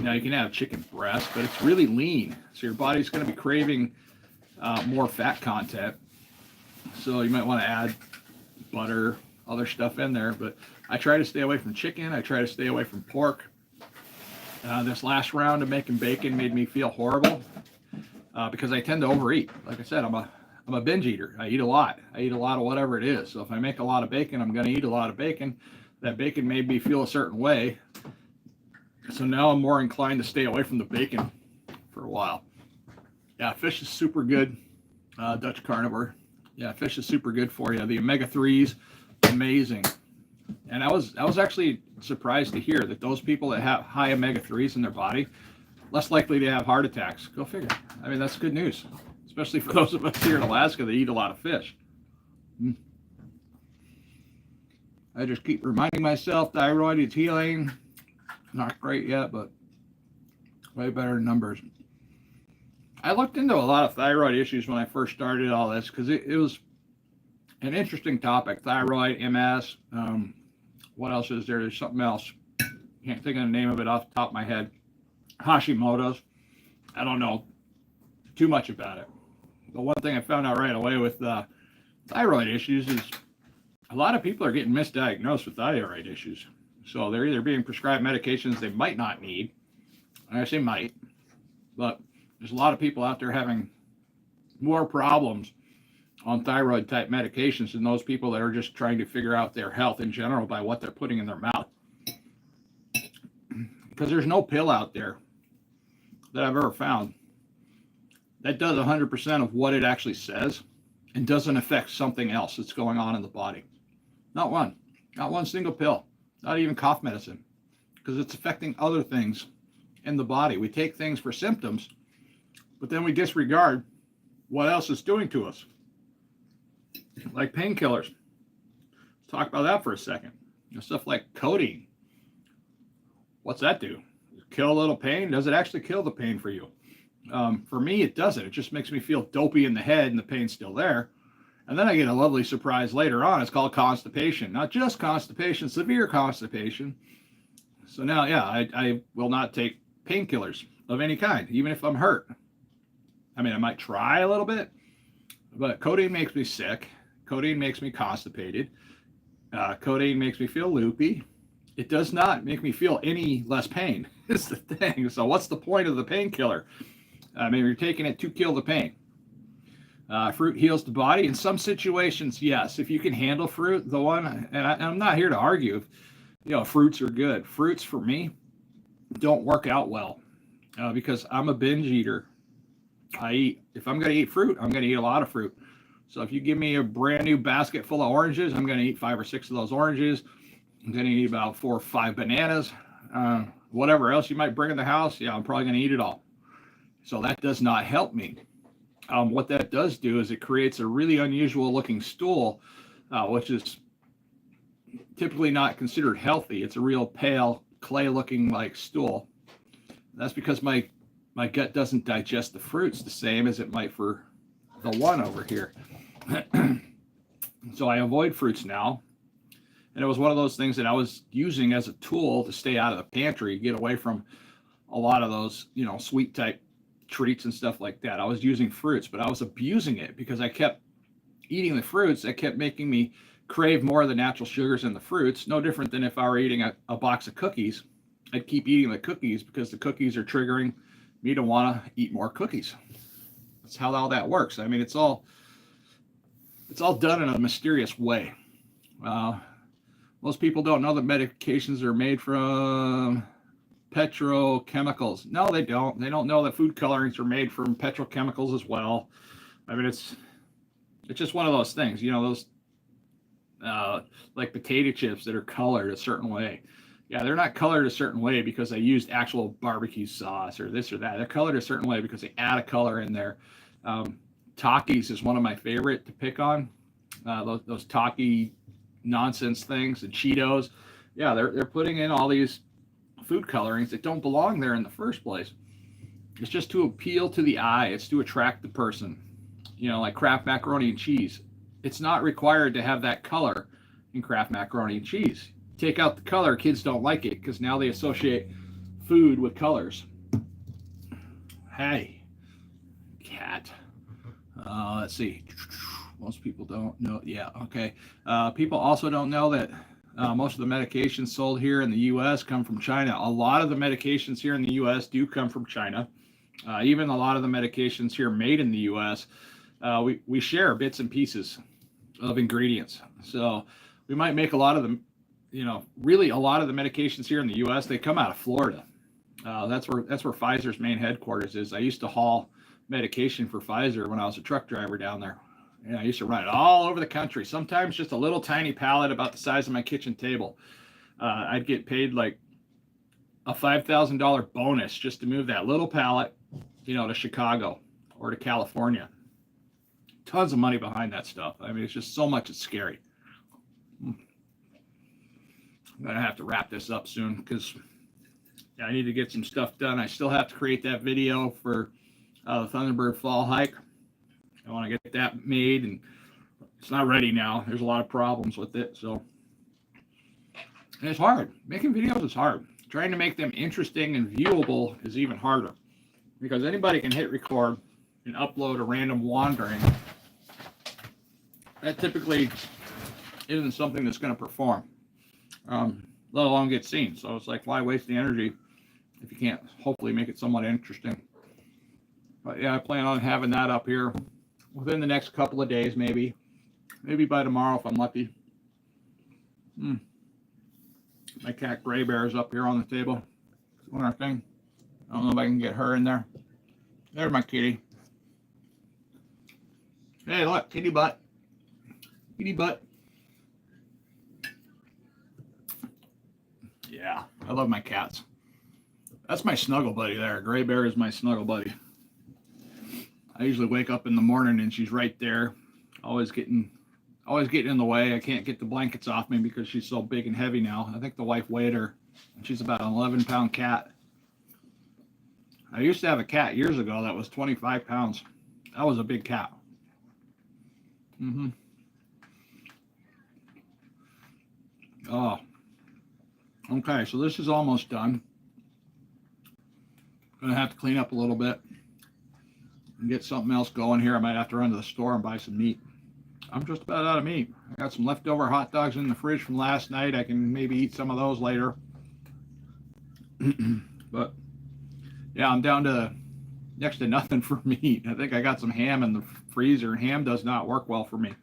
can have chicken breast, but it's really lean. So your body's going to be craving more fat content. So you might want to add butter, other stuff in there. But I try to stay away from chicken. I try to stay away from pork. This last round of making bacon made me feel horrible because I tend to overeat. Like I said, I'm a binge eater. I eat a lot. I eat a lot of whatever it is. So if I make a lot of bacon, I'm going to eat a lot of bacon. That bacon made me feel a certain way. So now I'm more inclined to stay away from the bacon for a while. Yeah, fish is super good. Dutch carnivore. Yeah, fish is super good for you. The omega-3s, amazing. And I was actually surprised to hear that those people that have high omega-3s in their body, less likely to have heart attacks. Go figure. I mean, that's good news, especially for those of us here in Alaska that eat a lot of fish. I just keep reminding myself thyroid is healing. Not great yet, but way better in numbers. I looked into a lot of thyroid issues when I first started all this because it was an interesting topic. Thyroid, MS, what else is there? There's something else. Can't think of the name of it off the top of my head. Hashimoto's. I don't know. too much about it. The one thing I found out right away with thyroid issues is a lot of people are getting misdiagnosed with thyroid issues. So they're either being prescribed medications they might not need. I say might, but there's a lot of people out there having more problems on thyroid type medications than those people that are just trying to figure out their health in general by what they're putting in their mouth. Because there's no pill out there that I've ever found that does 100% of what it actually says and doesn't affect something else that's going on in the body. Not one single pill, not even cough medicine, because it's affecting other things in the body. We take things for symptoms, but then we disregard what else it's doing to us. Like painkillers. Let's talk about that for a second. Stuff like codeine. What's that do? Kill a little pain? Does it actually kill the pain for you? For me, it doesn't. It just makes me feel dopey in the head and the pain's still there. And then I get a lovely surprise later on. It's called constipation. Not just constipation, severe constipation. So now, yeah, I will not take painkillers of any kind, even if I'm hurt. I mean, I might try a little bit, but codeine makes me sick. Codeine makes me constipated. Codeine makes me feel loopy. It does not make me feel any less pain. It's the thing. So what's the point of the painkiller? I mean, you're taking it to kill the pain. Fruit heals the body. In some situations, yes. If you can handle fruit, and I'm not here to argue, fruits are good. Fruits for me don't work out well because I'm a binge eater. If I'm going to eat fruit, I'm going to eat a lot of fruit. So if you give me a brand new basket full of oranges, I'm going to eat 5 or 6 of those oranges. I'm going to eat about 4 or 5 bananas. Whatever else you might bring in the house, I'm probably going to eat it all. So that does not help me. What that does do is it creates a really unusual looking stool, which is typically not considered healthy. It's a real pale clay looking like stool. That's because my gut doesn't digest the fruits the same as it might for the one over here. So I avoid fruits now. And it was one of those things that I was using as a tool to stay out of the pantry, get away from a lot of those, sweet type treats and stuff like that. I was using fruits, but I was abusing it because I kept eating the fruits. That kept making me crave more of the natural sugars in the fruits. No different than if I were eating a box of cookies. I'd keep eating the cookies because the cookies are triggering me to want to eat more cookies. That's how all that works. I mean, it's all done in a mysterious way. Most people don't know that medications are made from petrochemicals. No, they don't. They don't know that food colorings are made from petrochemicals as well. I mean, it's just one of those things. Those like potato chips that are colored a certain way. Yeah, they're not colored a certain way because they used actual barbecue sauce or this or that. They're colored a certain way because they add a color in there. Takis is one of my favorite to pick on. Those Taki nonsense things and Cheetos. Yeah, they're putting in all these food colorings that don't belong there in the first place. It's just to appeal to the eye. It's to attract the person. Like Kraft macaroni and cheese. It's not required to have that color in Kraft macaroni and cheese. Take out the color, kids don't like it because now they associate food with colors. Hey, cat. Let's see. Most people don't know. Yeah, okay. People also don't know that most of the medications sold here in the U.S. come from China. A lot of the medications here in the U.S. do come from China. Even a lot of the medications here made in the U.S., we share bits and pieces of ingredients. So we might make a lot of them, really a lot of the medications here in the U.S., they come out of Florida. That's where Pfizer's main headquarters is. I used to haul medication for Pfizer when I was a truck driver down there. And I used to run it all over the country, sometimes just a little tiny pallet about the size of my kitchen table. I'd get paid like a $5,000 bonus just to move that little pallet, to Chicago or to California. Tons of money behind that stuff. I mean, it's just so much, it's scary. I'm going to have to wrap this up soon because I need to get some stuff done. I still have to create that video for the Thunderbird Fall hike. I want to get that made, and it's not ready now. There's a lot of problems with it, so and it's hard. Making videos is hard. Trying to make them interesting and viewable is even harder because anybody can hit record and upload a random wandering, that typically isn't something that's going to perform, let alone get seen. So it's like, why waste the energy if you can't hopefully make it somewhat interesting? But yeah, I plan on having that up here within the next couple of days, maybe by tomorrow if I'm lucky. My cat Gray Bear is up here on the table doing our thing. I don't know if I can get her in there. There's my kitty. Hey, look, kitty butt. Kitty butt. Yeah, I love my cats. That's my snuggle buddy there. Gray Bear is my snuggle buddy. I usually wake up in the morning and she's right there, always getting in the way. I can't get the blankets off me because she's so big and heavy now. I think the wife weighed her, and she's about an 11-pound cat. I used to have a cat years ago that was 25 pounds. That was a big cat. Oh. Okay, so this is almost done. Gonna have to clean up a little bit and get something else going here. I might have to run to the store and buy some meat. I'm just about out of meat. I got some leftover hot dogs in the fridge from last night. I can maybe eat some of those later. But yeah, I'm down to next to nothing for meat. I think I got some ham in the freezer, and ham does not work well for me.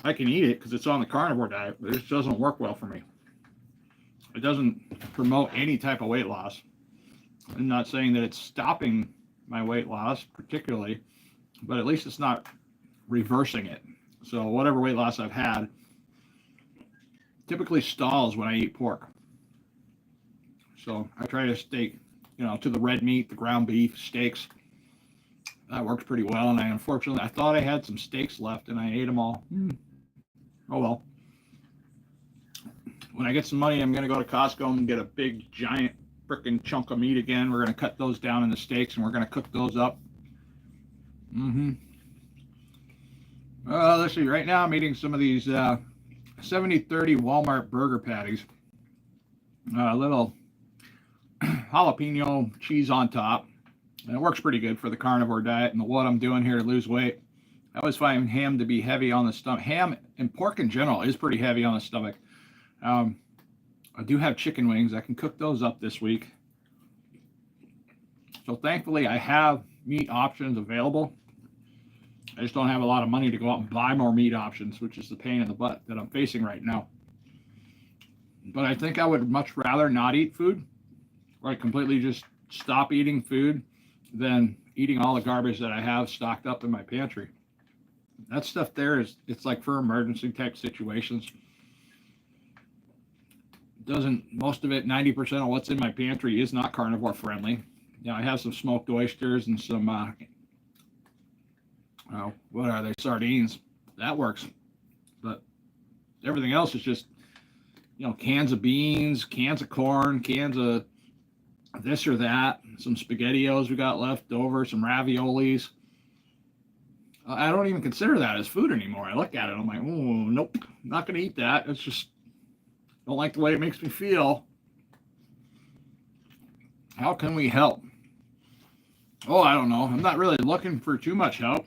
I can eat it because it's on the carnivore diet, but it just doesn't work well for me. It doesn't promote any type of weight loss. I'm not saying that it's stopping my weight loss particularly, but at least it's not reversing it. So whatever weight loss I've had typically stalls when I eat pork. So I try to stay, to the red meat, the ground beef, steaks. That works pretty well. And I thought I had some steaks left and I ate them all. Oh well. When I get some money, I'm going to go to Costco and get a big, giant, frickin' chunk of meat again. We're going to cut those down into steaks and we're going to cook those up. Let's see. Right now, I'm eating some of these 70-30 Walmart burger patties. A little jalapeno cheese on top. And it works pretty good for the carnivore diet and what I'm doing here to lose weight. I always find ham to be heavy on the stomach. Ham and pork in general is pretty heavy on the stomach. I do have chicken wings. I can cook those up this week. So thankfully, I have meat options available. I just don't have a lot of money to go out and buy more meat options, which is the pain in the butt that I'm facing right now. But I think I would much rather not eat food, or completely just stop eating food, than eating all the garbage that I have stocked up in my pantry. That stuff there it's like for emergency type situations. Most of it, 90% of what's in my pantry is not carnivore friendly. I have some smoked oysters and some, what are they, sardines. That works. But everything else is just, cans of beans, cans of corn, cans of this or that, some SpaghettiOs we got left over, some raviolis. I don't even consider that as food anymore. I look at it, I'm like, oh, nope, not going to eat that. It's just, don't like the way it makes me feel. How can we help? Oh, I don't know. I'm not really looking for too much help.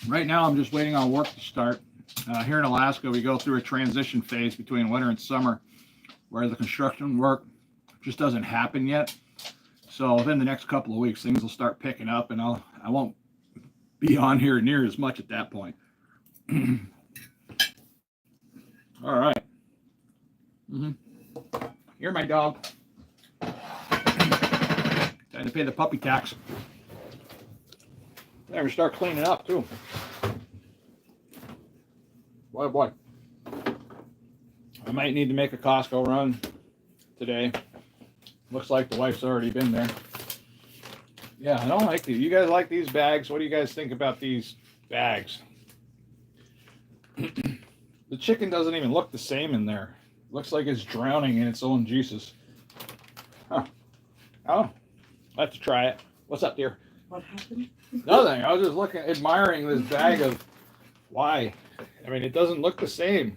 Right now, I'm just waiting on work to start. Here in Alaska, we go through a transition phase between winter and summer, where the construction work just doesn't happen yet. So within the next couple of weeks, things will start picking up, and I won't be on here near as much at that point. All right. Here, my dog. Time to pay the puppy tax. Never start cleaning up too. Boy. I might need to make a Costco run today. Looks like the wife's already been there. Yeah, I don't like these. You guys like these bags? What do you guys think about these bags? The chicken doesn't even look the same in there. Looks like it's drowning in its own juices. Huh. Oh, I'll have to try it. What's up, dear? What happened? Nothing. I was just admiring this bag of why. I mean, it doesn't look the same.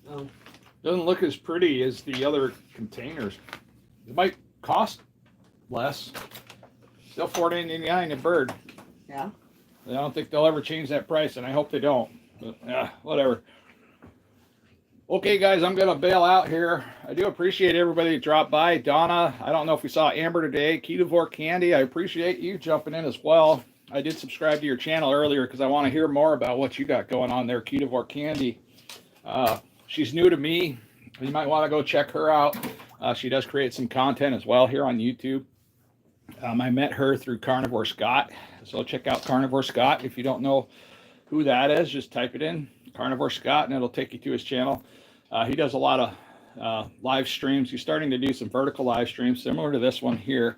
Oh. It doesn't look as pretty as the other containers. It might cost less. Still $14.99 a bird. Yeah. I don't think they'll ever change that price, and I hope they don't. But yeah, whatever. Okay, guys, I'm gonna bail out here. I do appreciate everybody that dropped by. Donna, I don't know if we saw Amber today. KetoVore Candy, I appreciate you jumping in as well. I did subscribe to your channel earlier because I want to hear more about what you got going on there, KetoVore Candy. She's new to me. You might want to go check her out. She does create some content as well here on YouTube. I met her through Carnivore Scott, so check out Carnivore Scott. If you don't know who that is, just type it in, Carnivore Scott, and it'll take you to his channel. He does a lot of live streams. He's starting to do some vertical live streams similar to this one here,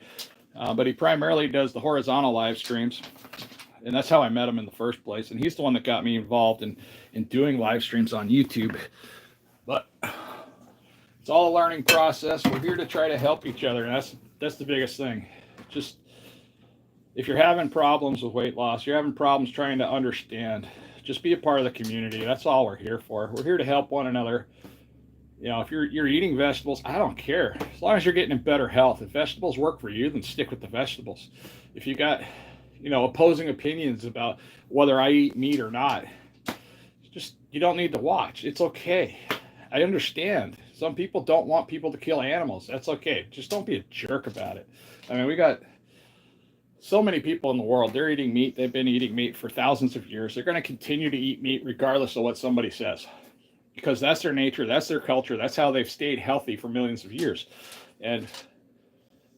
but he primarily does the horizontal live streams, and that's how I met him in the first place. And he's the one that got me involved in doing live streams on YouTube. But it's all a learning process. We're here to try to help each other, and that's the biggest thing. Just if you're having problems with weight loss, you're having problems trying to understand, just be a part of the community. That's all we're here for. We're here to help one another. You know, if you're eating vegetables, I don't care. As long as you're getting in better health. If vegetables work for you, then stick with the vegetables. If you got, you know, opposing opinions about whether I eat meat or not, just, you don't need to watch. It's okay. I understand. Some people don't want people to kill animals. That's okay. Just don't be a jerk about it. I mean, we got so many people in the world. They're eating meat. They've been eating meat for thousands of years. They're going to continue to eat meat regardless of what somebody says, because that's their nature. That's their culture. That's how they've stayed healthy for millions of years. And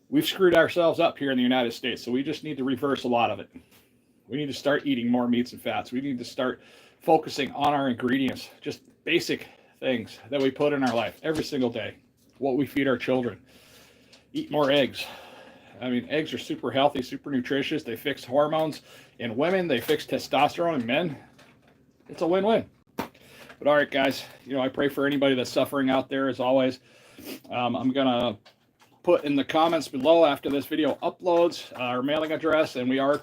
we've screwed ourselves up here in the United States. So we just need to reverse a lot of it. We need to start eating more meats and fats. We need to start focusing on our ingredients, just basic things that we put in our life every single day. What we feed our children. Eat more eggs. I mean, eggs are super healthy, super nutritious. They fix hormones in women. They fix testosterone in men. It's a win-win. But all right, guys, you know, I pray for anybody that's suffering out there, as always. I'm going to put in the comments below after this video uploads our mailing address, and we are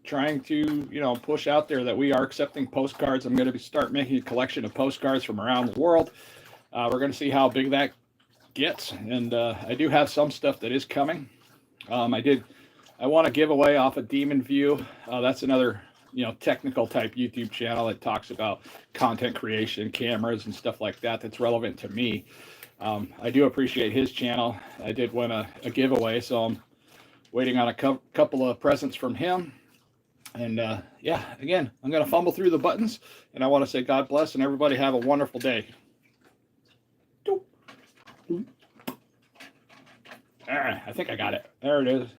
trying to, you know, push out there that we are accepting postcards. I'm going to start making a collection of postcards from around the world. We're going to see how big that gets, and I do have some stuff that is coming. I want to give away off of Demon View. That's another, you know, technical type YouTube channel that talks about content creation, cameras, and stuff like that. That's relevant to me. I do appreciate his channel. I did win a giveaway, so I'm waiting on a couple of presents from him. And yeah, again, I'm going to fumble through the buttons, and I want to say God bless, and everybody have a wonderful day. I think I got it. There it is.